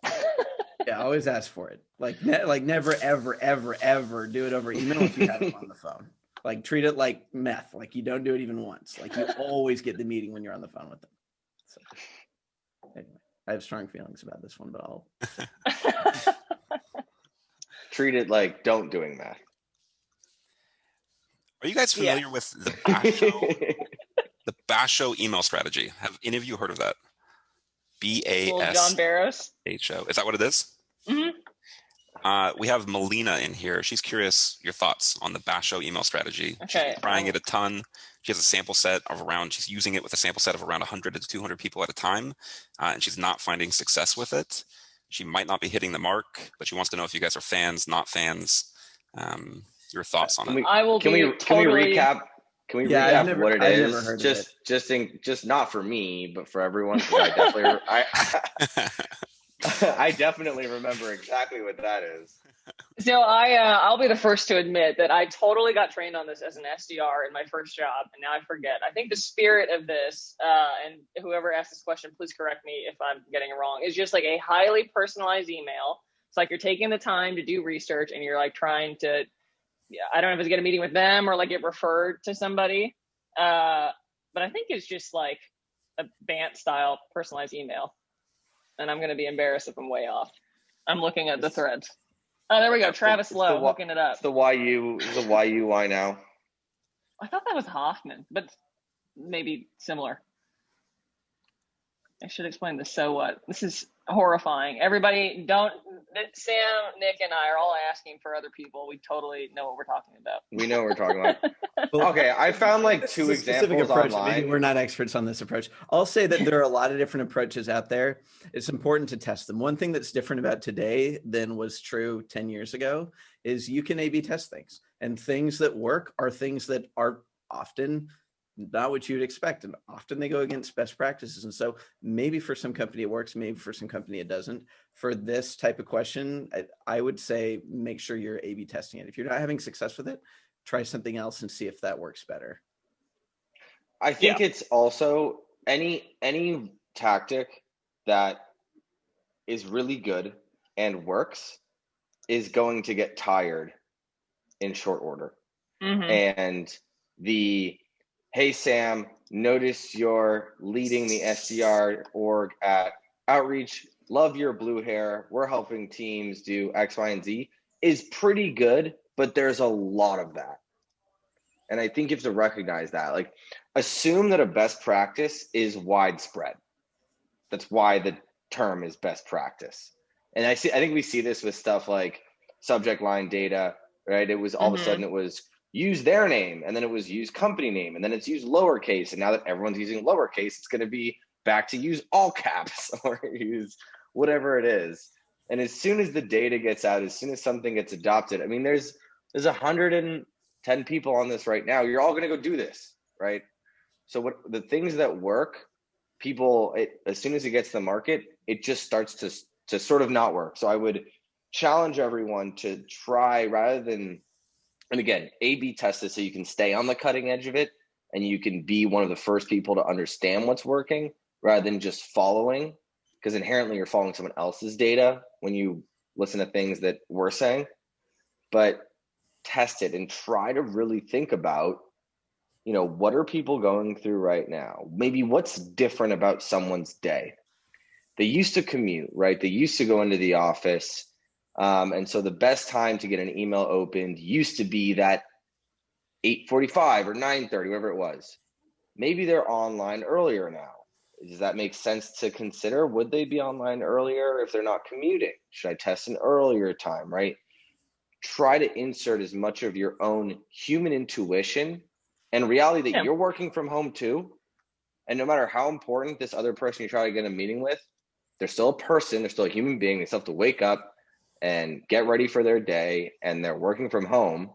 D: Yeah, always ask for it. Like never, ever, ever, ever do it over email if you have them on the phone. Like treat it like meth. Like you don't do it even once. Like you always get the meeting when you're on the phone with them. So anyway, I have strong feelings about this one, but I'll
C: treat it like don't doing math.
A: Are you guys familiar with the Basho, the Basho email strategy? Have any of you heard of that?
B: John Barrows.
A: BASHO. Is that what it is?
B: Mm-hmm.
A: We have Melina in here. She's curious your thoughts on the Basho email strategy. She's
B: Okay.
A: been trying it a ton. She has a sample set of around, she's using it with a sample set of around 100 to 200 people at a time, and she's not finding success with it. She might not be hitting the mark, but she wants to know if you guys are fans, not fans. Your thoughts on it.
B: I will
C: can
B: be
C: we
B: totally.
C: recap? Can we
D: Yeah,
C: recap what it
D: I've
C: is?
D: never heard of it.
C: Just not for me, but for everyone, because I definitely I definitely remember exactly what that is.
B: So I'll be the first to admit that I totally got trained on this as an SDR in my first job, and now I forget. I think the spirit of this, and whoever asked this question, please correct me if I'm getting it wrong, is just like a highly personalized email. It's like you're taking the time to do research, and you're like trying to, I don't know if it's get a meeting with them or like get referred to somebody, but I think it's just like a BANT style personalized email. And I'm going to be embarrassed if I'm way off. I'm looking at the threads. Oh, there we go. Travis Lowe, looking it up.
C: It's the YUY now.
B: I thought that was Hoffman, but maybe similar. I should explain the so what. This is horrifying. Everybody don't, Sam, Nick, and I are all asking for other people. We totally know what we're talking about.
C: We know what we're talking about. Okay, I found like two examples online.
D: Maybe we're not experts on this approach. I'll say that there are a lot of different approaches out there. It's important to test them. One thing that's different about today than was true 10 years ago is you can A/B test things. And things that work are things that are often not what you'd expect. And often they go against best practices. And so maybe for some company it works, maybe for some company it doesn't. For this type of question, I would say make sure you're A/B testing it. If you're not having success with it, try something else and see if that works better.
C: I think it's also any tactic that is really good and works is going to get tired in short order.
B: Mm-hmm.
C: And hey, Sam, notice you're leading the SDR org at Outreach. Love your blue hair. We're helping teams do X, Y, and Z is pretty good, but there's a lot of that. And I think you have to recognize that. Like, assume that a best practice is widespread. That's why the term is best practice. And I think we see this with stuff like subject line data, right? It was all of a sudden it was use their name, and then it was use company name, and then it's use lowercase. And now that everyone's using lowercase, it's going to be back to use all caps or use whatever it is. And as soon as the data gets out, as soon as something gets adopted, I mean, there's 110 people on this right now. You're all going to go do this, right? So what the things that work, people, as soon as it gets to the market, it just starts to sort of not work. So I would challenge everyone to try, rather than, and again, A/B test it so you can stay on the cutting edge of it and you can be one of the first people to understand what's working rather than just following, because inherently you're following someone else's data when you listen to things that we're saying. But test it and try to really think about, what are people going through right now? Maybe what's different about someone's day? They used to commute, right? They used to go into the office. And so the best time to get an email opened used to be that 8:45 or 9:30, whatever it was. Maybe they're online earlier now. Does that make sense to consider? Would they be online earlier if they're not commuting? Should I test an earlier time, right? Try to insert as much of your own human intuition and reality that you're working from home too. And no matter how important this other person you try to get a meeting with, they're still a person, they're still a human being. They still have to wake up and get ready for their day, and they're working from home.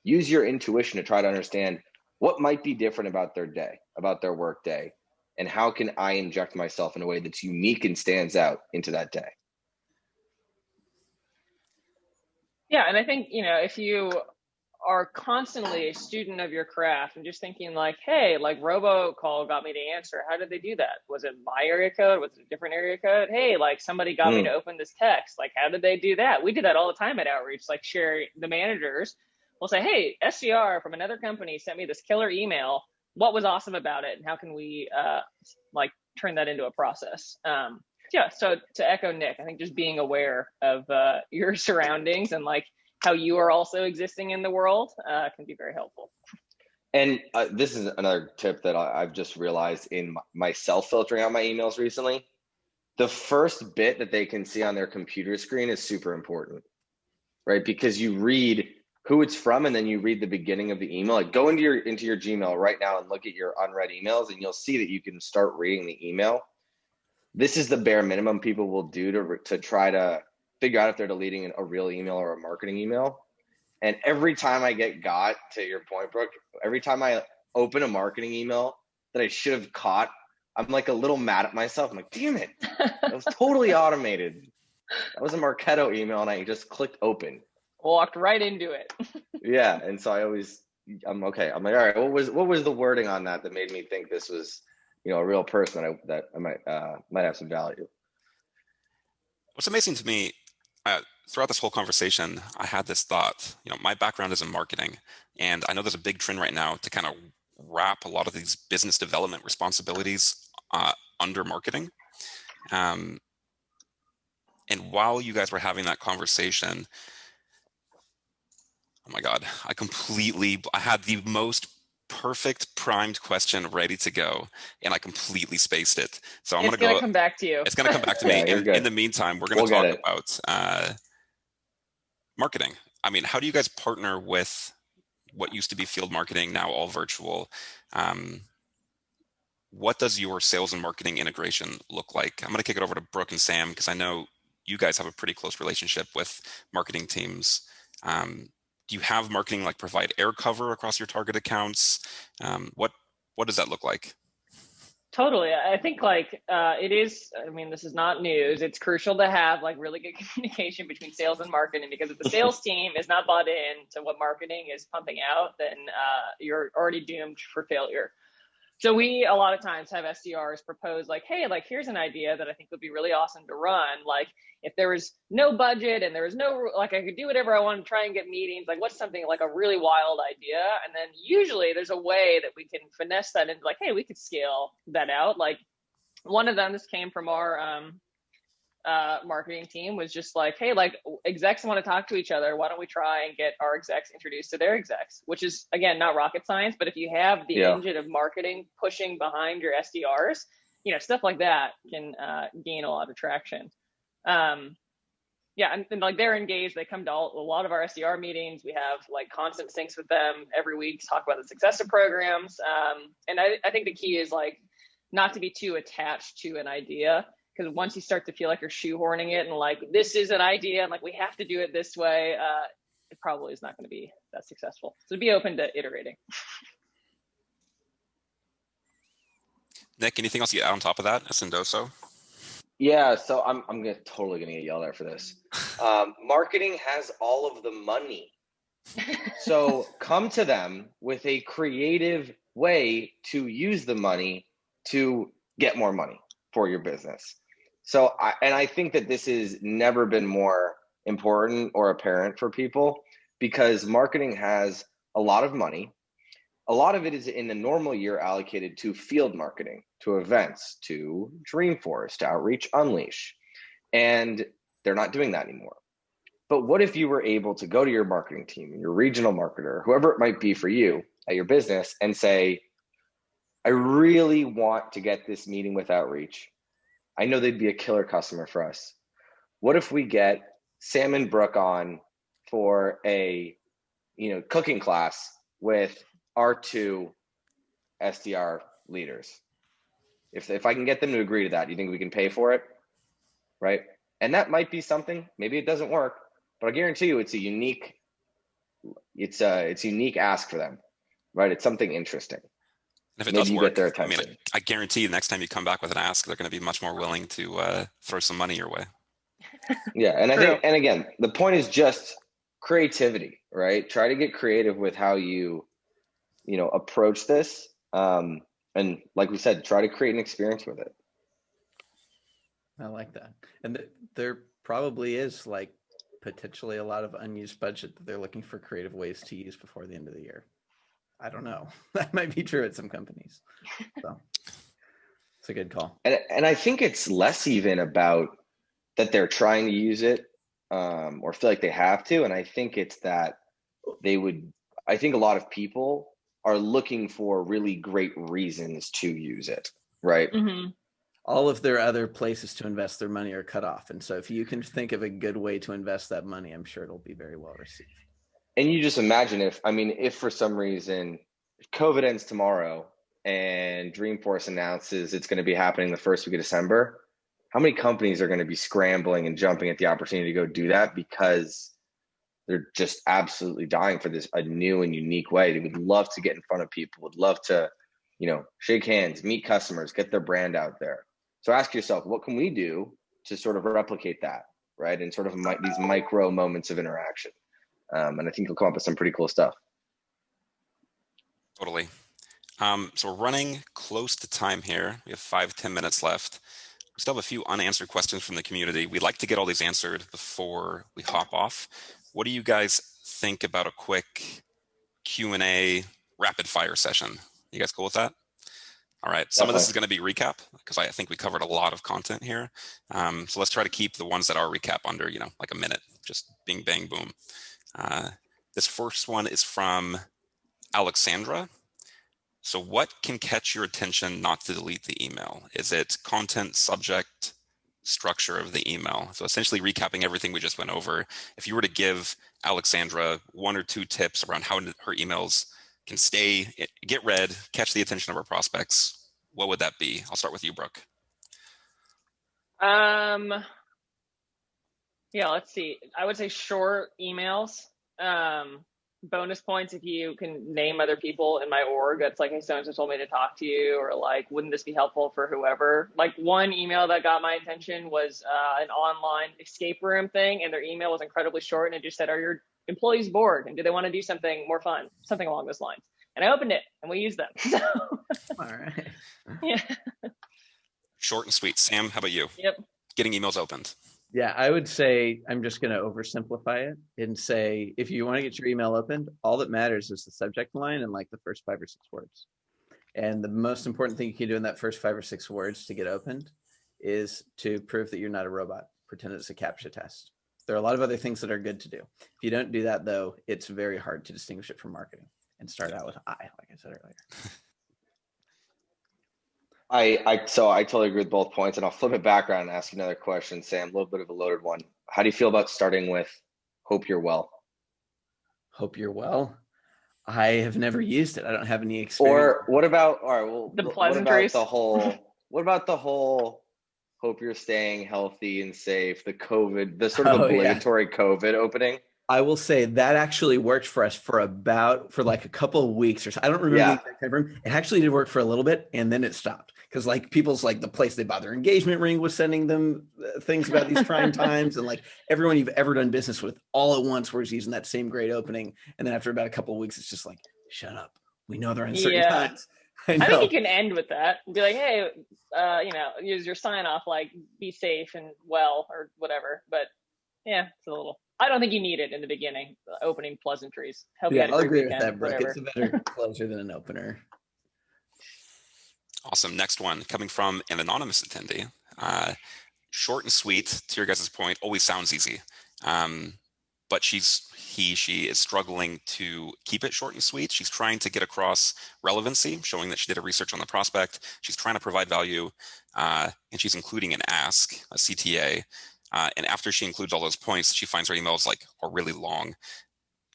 C: Use your intuition to try to understand what might be different about their day, about their work day, and how can I inject myself in a way that's unique and stands out into that day.
B: Yeah, and I think, if you are constantly a student of your craft and just thinking like, hey, like robocall got me to answer. How did they do that? Was it my area code? Was it a different area code? Hey, like somebody got me to open this text. Like, how did they do that? We did that all the time at Outreach. Like, share the managers will say, hey, SDR from another company sent me this killer email. What was awesome about it? And how can we turn that into a process? So to echo Nick, I think just being aware of your surroundings and like how you are also existing in the world can be very helpful.
C: And this is another tip that I've just realized in myself filtering out my emails recently. The first bit that they can see on their computer screen is super important. right? Because you read who it's from and then you read the beginning of the email. Like go into your Gmail right now and look at your unread emails, and you'll see that you can start reading the email. This is the bare minimum people will do to try to figure out if they're deleting a real email or a marketing email. And every time I got to your point, Brooke, every time I open a marketing email that I should have caught, I'm like a little mad at myself. I'm like, damn it, that was totally automated. That was a Marketo email and I just clicked open.
B: Walked right into it.
C: Yeah, and so I'm okay. I'm like, all right, what was the wording on that made me think this was, a real person that I might have some value.
A: What's amazing to me, throughout this whole conversation, I had this thought. My background is in marketing, and I know there's a big trend right now to kind of wrap a lot of these business development responsibilities under marketing. And while you guys were having that conversation, oh my God, I had the most perfect primed question ready to go, and I completely spaced it. So
B: It's going to come back to you.
A: It's going to come back to me.
C: Yeah, you're good.
A: In the meantime, we're going to talk about marketing. I mean, how do you guys partner with what used to be field marketing, now all virtual? What does your sales and marketing integration look like? I'm going to kick it over to Brooke and Sam because I know you guys have a pretty close relationship with marketing teams. Do you have marketing provide air cover across your target accounts? What does that look like?
B: Totally. I think it is, this is not news. It's crucial to have really good communication between sales and marketing, because if the sales team is not bought in to what marketing is pumping out, then you're already doomed for failure. So we, a lot of times, have SDRs propose hey, here's an idea that I think would be really awesome to run. If there was no budget and there was no, I could do whatever I want to try and get meetings, what's something a really wild idea? And then usually there's a way that we can finesse that into hey, we could scale that out. One of them, this came from our marketing team, was just hey, execs want to talk to each other. Why don't we try and get our execs introduced to their execs? Which is, again, not rocket science, but if you have the engine of marketing pushing behind your SDRs, stuff like that can gain a lot of traction. And they're engaged. They come to a lot of our SDR meetings. We have constant syncs with them every week to talk about the success of programs. And I think the key is not to be too attached to an idea, because once you start to feel you're shoehorning it and this is an idea and we have to do it this way, it probably is not going to be that successful. So be open to iterating.
A: Nick, anything else you add on top of that, Sendoso?
C: Yeah, so I'm totally gonna get yelled at for this. Marketing has all of the money, so come to them with a creative way to use the money to get more money for your business. So I think that this has never been more important or apparent for people, because marketing has a lot of money. A lot of it is in the normal year allocated to field marketing, to events, to Dreamforce, to Outreach Unleash. And they're not doing that anymore. But what if you were able to go to your marketing team, your regional marketer, whoever it might be for you at your business, and say, I really want to get this meeting with Outreach. I know they'd be a killer customer for us. What if we get Sam and Brooke on for a cooking class with our two SDR leaders? If I can get them to agree to that, do you think we can pay for it? Right? And that might be something. Maybe it doesn't work, but I guarantee you it's a unique ask for them, right? It's something interesting.
A: And if it
C: Maybe
A: does
C: you
A: work,
C: get their attention.
A: I guarantee the next time you come back with an ask, they're going to be much more willing to throw some money your way.
C: Yeah, and I think, and again, the point is just creativity, right? Try to get creative with how you approach this, and like we said, try to create an experience with it.
D: I like that. And there probably is potentially a lot of unused budget that they're looking for creative ways to use before the end of the year. I don't know. That might be true at some companies. So it's a good call.
C: And I think it's less even about that they're trying to use it or feel like they have to. And I think it's that I think a lot of people are looking for really great reasons to use it, right?
B: Mm-hmm.
D: all of their other places to invest their money are cut off. And so if you can think of a good way to invest that money, I'm sure it'll be very well received.
C: And you just imagine if for some reason COVID ends tomorrow and Dreamforce announces it's going to be happening the first week of December, how many companies are going to be scrambling and jumping at the opportunity to go do that because they're just absolutely dying for a new and unique way? They would love to get in front of people, would love to, shake hands, meet customers, get their brand out there. So ask yourself, what can we do to sort of replicate that, right? And sort of these micro moments of interaction. And I think you'll come up with some pretty cool stuff.
A: Totally. So we're running close to time here. We have 5-10 minutes left. We still have a few unanswered questions from the community. We'd like to get all these answered before we hop off. What do you guys think about a quick Q&A rapid fire session? You guys cool with that? All right. Some of this is going to be recap because I think we covered a lot of content here. So let's try to keep the ones that are recap under, like a minute, just bing, bang, boom. This first one is from Alexandra. So what can catch your attention not to delete the email? Is it content, subject, structure of the email? So essentially recapping everything we just went over. If you were to give Alexandra 1 or 2 tips around how her emails can get read, catch the attention of our prospects, what would that be? I'll start with you, Brooke.
B: Yeah, let's see. I would say short emails. Bonus points if you can name other people in my org. That's like, hey, so-and-so told me to talk to you, or like, wouldn't this be helpful for whoever? Like one email that got my attention was an online escape room thing, and their email was incredibly short, and it just said, are your employees bored, and do they want to do something more fun? Something along those lines. And I opened it, and we used them. So,
D: all right.
B: Yeah.
A: Short and sweet. Sam, how about you?
B: Yep.
A: Getting emails opened.
D: Yeah, I would say, I'm just going to oversimplify it and say, if you want to get your email opened, all that matters is the subject line and like the first 5 or 6 words. And the most important thing you can do in that first 5 or 6 words to get opened is to prove that you're not a robot. Pretend it's a CAPTCHA test. There are a lot of other things that are good to do. If you don't do that, though, it's very hard to distinguish it from marketing and start out with I, like I said earlier.
C: I totally agree with both points, and I'll flip it back around and ask you another question, Sam, a little bit of a loaded one. How do you feel about starting with hope you're well?
D: Hope you're well. I have never used it. I don't have any experience.
C: Or what about, all right, well,
B: the pleasantries.
C: what about the whole hope you're staying healthy and safe, the sort of obligatory COVID opening?
D: I will say that actually worked for us for like a couple of weeks or so. I don't remember the exact time frame. It actually did work for a little bit, and then it stopped because like people's like the place they bought their engagement ring was sending them things about these trying times, and like everyone you've ever done business with all at once was using that same great opening, and then after about a couple of weeks, it's just like, shut up. We know they're uncertain times. I
B: think you can end with that and be like, hey, use your sign off, like be safe and well or whatever. But yeah, it's a little. I don't think you need it in the beginning. Opening pleasantries.
D: I'll agree with that, Brooke. It's a better closer than an opener.
A: Awesome. Next one coming from an anonymous attendee. Short and sweet. To your guys' point, always sounds easy, but she is struggling to keep it short and sweet. She's trying to get across relevancy, showing that she did a research on the prospect. She's trying to provide value, and she's including an ask, a CTA. And after she includes all those points, she finds her emails are really long.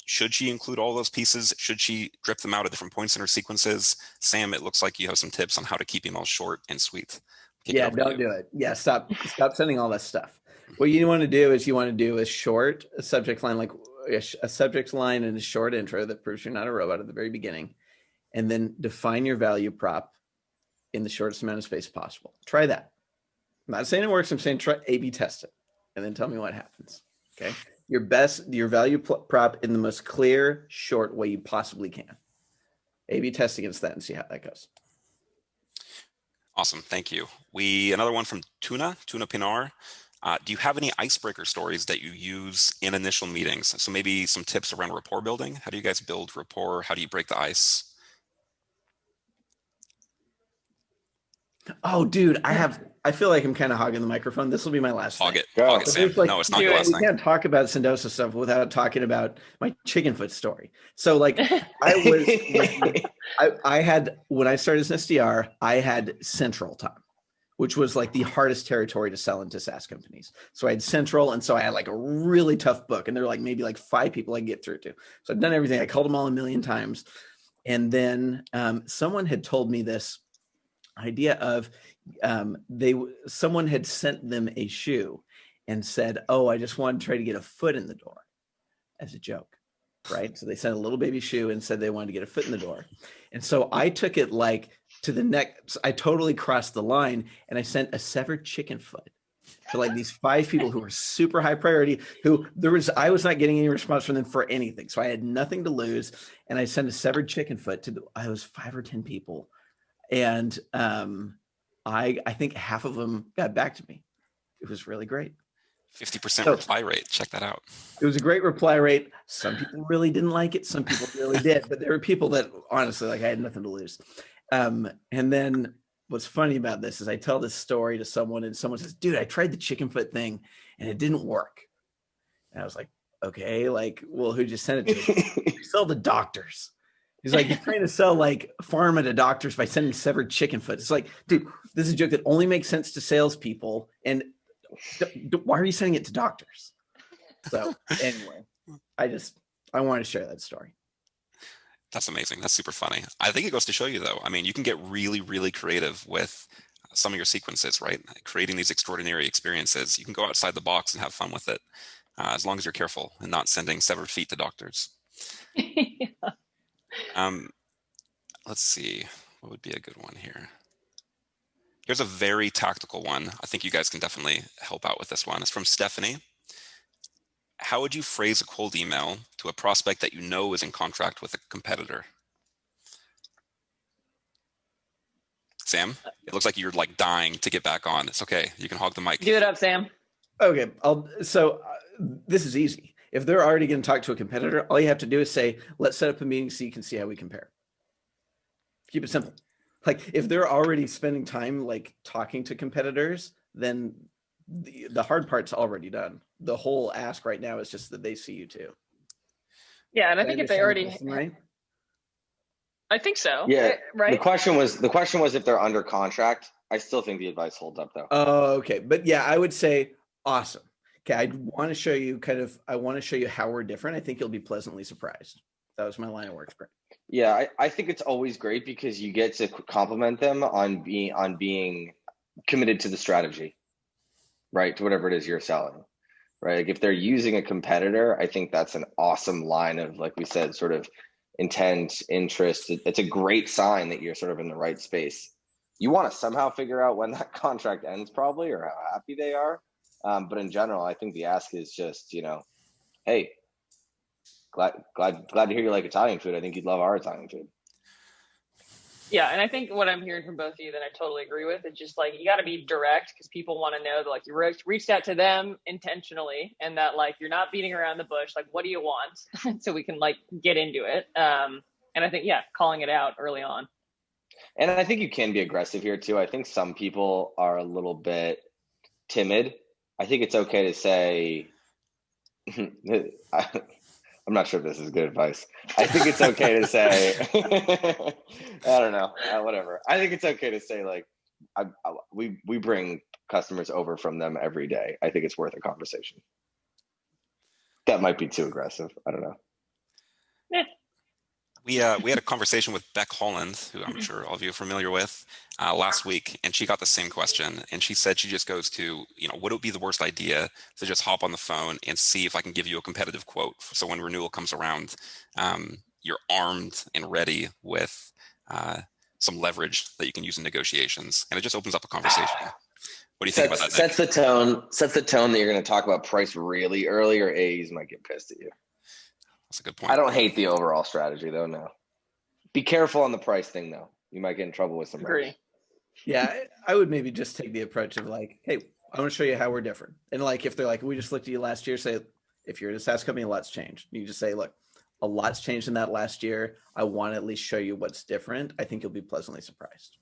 A: Should she include all those pieces? Should she drip them out at different points in her sequences? Sam, it looks like you have some tips on how to keep emails short and sweet.
D: Yeah, don't do it. Yeah, stop sending all that stuff. What you want to do is a short subject line, like a subject line and a short intro that proves you're not a robot at the very beginning, and then define your value prop in the shortest amount of space possible. Try that. I'm not saying it works. I'm saying try A/B test it. And then tell me what happens. Okay. Your value prop in the most clear, short way you possibly can. A/B test against that and see how that goes.
A: Awesome. Thank you. Another one from Tuna Pinar. Do you have any icebreaker stories that you use in initial meetings? So maybe some tips around rapport building. How do you guys build rapport? How do you break the ice?
D: Oh, dude, I feel like I'm kind of hogging the microphone. This will be my last
A: Hog
D: thing.
A: Hog it, Sam.
D: Like,
A: no, it's not your last thing.
D: We can't talk about Sendoza stuff without talking about my chicken foot story. So like I had, when I started as an SDR, I had Central Time, which was like the hardest territory to sell into SaaS companies. So I had Central, and so I had like a really tough book, and there were like maybe like 5 people I could get through to. So I'd done everything. I called them all a million times. And then someone had told me this idea of someone had sent them a shoe and said, "Oh, I just want to try to get a foot in the door," as a joke, right? So they sent a little baby shoe and said they wanted to get a foot in the door. And so I took it like to the next, I totally crossed the line, and I sent a severed chicken foot to like these 5 people who were super high priority, I was not getting any response from them for anything. So I had nothing to lose. And I sent a severed chicken foot to I was 5 or 10 people. And I think half of them got back to me. It was really great.
A: 50% reply rate. Check that out.
D: It was a great reply rate. Some people really didn't like it. Some people really did, but there were people that honestly, like, I had nothing to lose. And then what's funny about this is I tell this story to someone, and someone says, "Dude, I tried the chicken foot thing and it didn't work." And I was like, "Okay, like, well, who just sent it to you?" "We sell to doctors." He's like, "You're trying to sell like pharma to doctors by sending severed chicken foot." It's like, dude, this is a joke that only makes sense to salespeople. And why are you sending it to doctors? So anyway, I want to share that story.
A: That's amazing. That's super funny. I think it goes to show you, though, I mean, you can get really, really creative with some of your sequences, right? Creating these extraordinary experiences. You can go outside the box and have fun with it, as long as you're careful and not sending severed feet to doctors.
B: Yeah.
A: Let's see. What would be a good one here? Here's a very tactical one. I think you guys can definitely help out with this one. It's from Stephanie. How would you phrase a cold email to a prospect that you know is in contract with a competitor? Sam, it looks like you're like dying to get back on. It's okay. You can hog the mic.
B: Give it up, Sam.
D: Okay. This is easy. If they're already going to talk to a competitor, all you have to do is say, "Let's set up a meeting so you can see how we compare." Keep it simple. Like, if they're already spending time like talking to competitors, then the hard part's already done. The whole ask right now is just that they see you too.
B: Yeah, and I think if they already,
D: right?
B: I think so.
C: Yeah,
B: right.
C: The question was if they're under contract. I still think the advice holds up though.
D: Oh, okay. But yeah, I would say awesome. Okay, I want to show you how we're different. I think you'll be pleasantly surprised. That was my line of work. Great.
C: Yeah, I think it's always great because you get to compliment them on being committed to the strategy, right? To whatever it is you're selling, right? Like if they're using a competitor, I think that's an awesome line of, like we said, sort of intent, interest. It's a great sign that you're sort of in the right space. You want to somehow figure out when that contract ends, probably, or how happy they are. But in general, I think the ask is just, hey, glad to hear you like Italian food. I think you'd love our Italian food.
B: Yeah, and I think what I'm hearing from both of you that I totally agree with is just like you got to be direct because people want to know that like you reached out to them intentionally and that like you're not beating around the bush. Like, what do you want? So we can like get into it. And I think calling it out early on.
C: And I think you can be aggressive here too. I think some people are a little bit timid. I think it's okay to say, I'm not sure if this is good advice. I think it's okay to say, I don't know, whatever. I think it's okay to say like, we bring customers over from them every day. I think it's worth a conversation. That might be too aggressive. I don't know.
B: Yeah.
A: We had a conversation with Beck Holland, who I'm sure all of you are familiar with, last week, and she got the same question. And she said she just goes to, would it be the worst idea to just hop on the phone and see if I can give you a competitive quote? So when renewal comes around, you're armed and ready with some leverage that you can use in negotiations. And it just opens up a conversation. What do you think about that, Nick?
C: Sets the tone that you're going to talk about price really early, or A's might get pissed at you.
A: That's a good point.
C: I don't hate the overall strategy though. No, be careful on the price thing though. You might get in trouble with some.
B: Agree.
D: Yeah, I would maybe just take the approach of like, hey, I want to show you how we're different. And like, if they're like, we just looked at you last year, say, if you're at a SaaS company, a lot's changed. You just say, look, a lot's changed in that last year. I want to at least show you what's different. I think you'll be pleasantly surprised.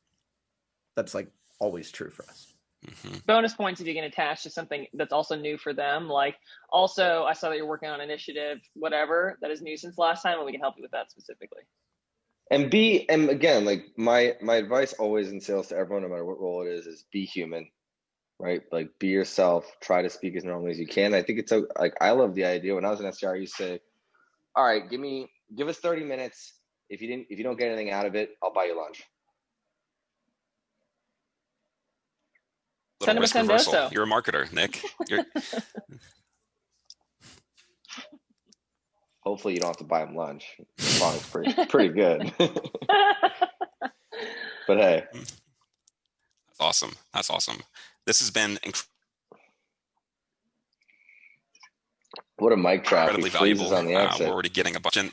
D: That's like always true for us.
B: Mm-hmm. Bonus points if you can attach to something that's also new for them. Like, also, I saw that you're working on an initiative, whatever, that is new since last time, and we can help you with that specifically.
C: And again, like my advice always in sales to everyone, no matter what role it is be human, right? Like be yourself, try to speak as normally as you can. I think it's like, I love the idea. When I was an SDR, I used to say, all right, give us 30 minutes. If you don't get anything out of it, I'll buy you lunch.
A: Little
B: Send him a
A: risk reversal.
B: Sendoso.
A: You're a marketer, Nick.
C: Hopefully you don't have to buy them lunch. The product's pretty good. But hey.
A: That's awesome. That's awesome. This has been
C: What a mic drop.
A: incredibly
C: He freezes
A: valuable.
C: on the exit.
A: We're already getting a bunch in.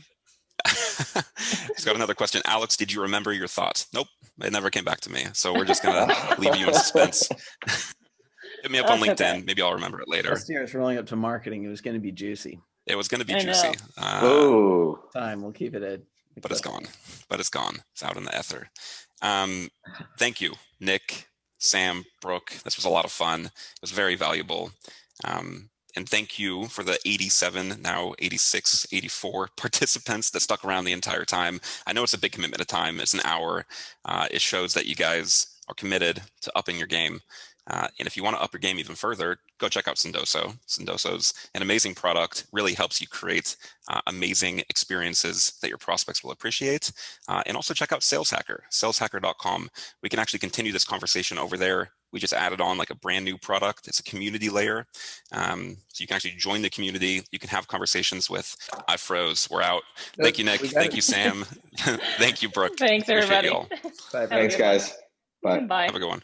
A: He's got another question. Alex, did you remember your thoughts? Nope. It never came back to me. So we're just going to leave you in suspense. Hit me up on LinkedIn.
B: Okay.
A: Maybe I'll remember it later.
D: This year is rolling up to marketing. It was going to be juicy.
A: It was going to be
B: I
A: juicy.
C: Ooh.
D: Time. We'll keep it at.
A: But it's gone. It's out in the ether. Thank you, Nick, Sam, Brooke. This was a lot of fun. It was very valuable. And thank you for the 87, now 86, 84 participants that stuck around the entire time. I know it's a big commitment of time. It's an hour. It shows that you guys are committed to upping your game. And if you want to up your game even further, go check out Sendoso. Sendoso's an amazing product, really helps you create amazing experiences that your prospects will appreciate. And also check out Sales Hacker, saleshacker.com. We can actually continue this conversation over there. We just added on like a brand new product. It's a community layer. So you can actually join the community. You can have conversations with, I froze, we're out. Thank you, Nick. Thank you, Sam. Thank you, Brooke.
B: Thanks, everybody.
C: Thanks, guys. Bye.
B: Bye.
A: Have a good one.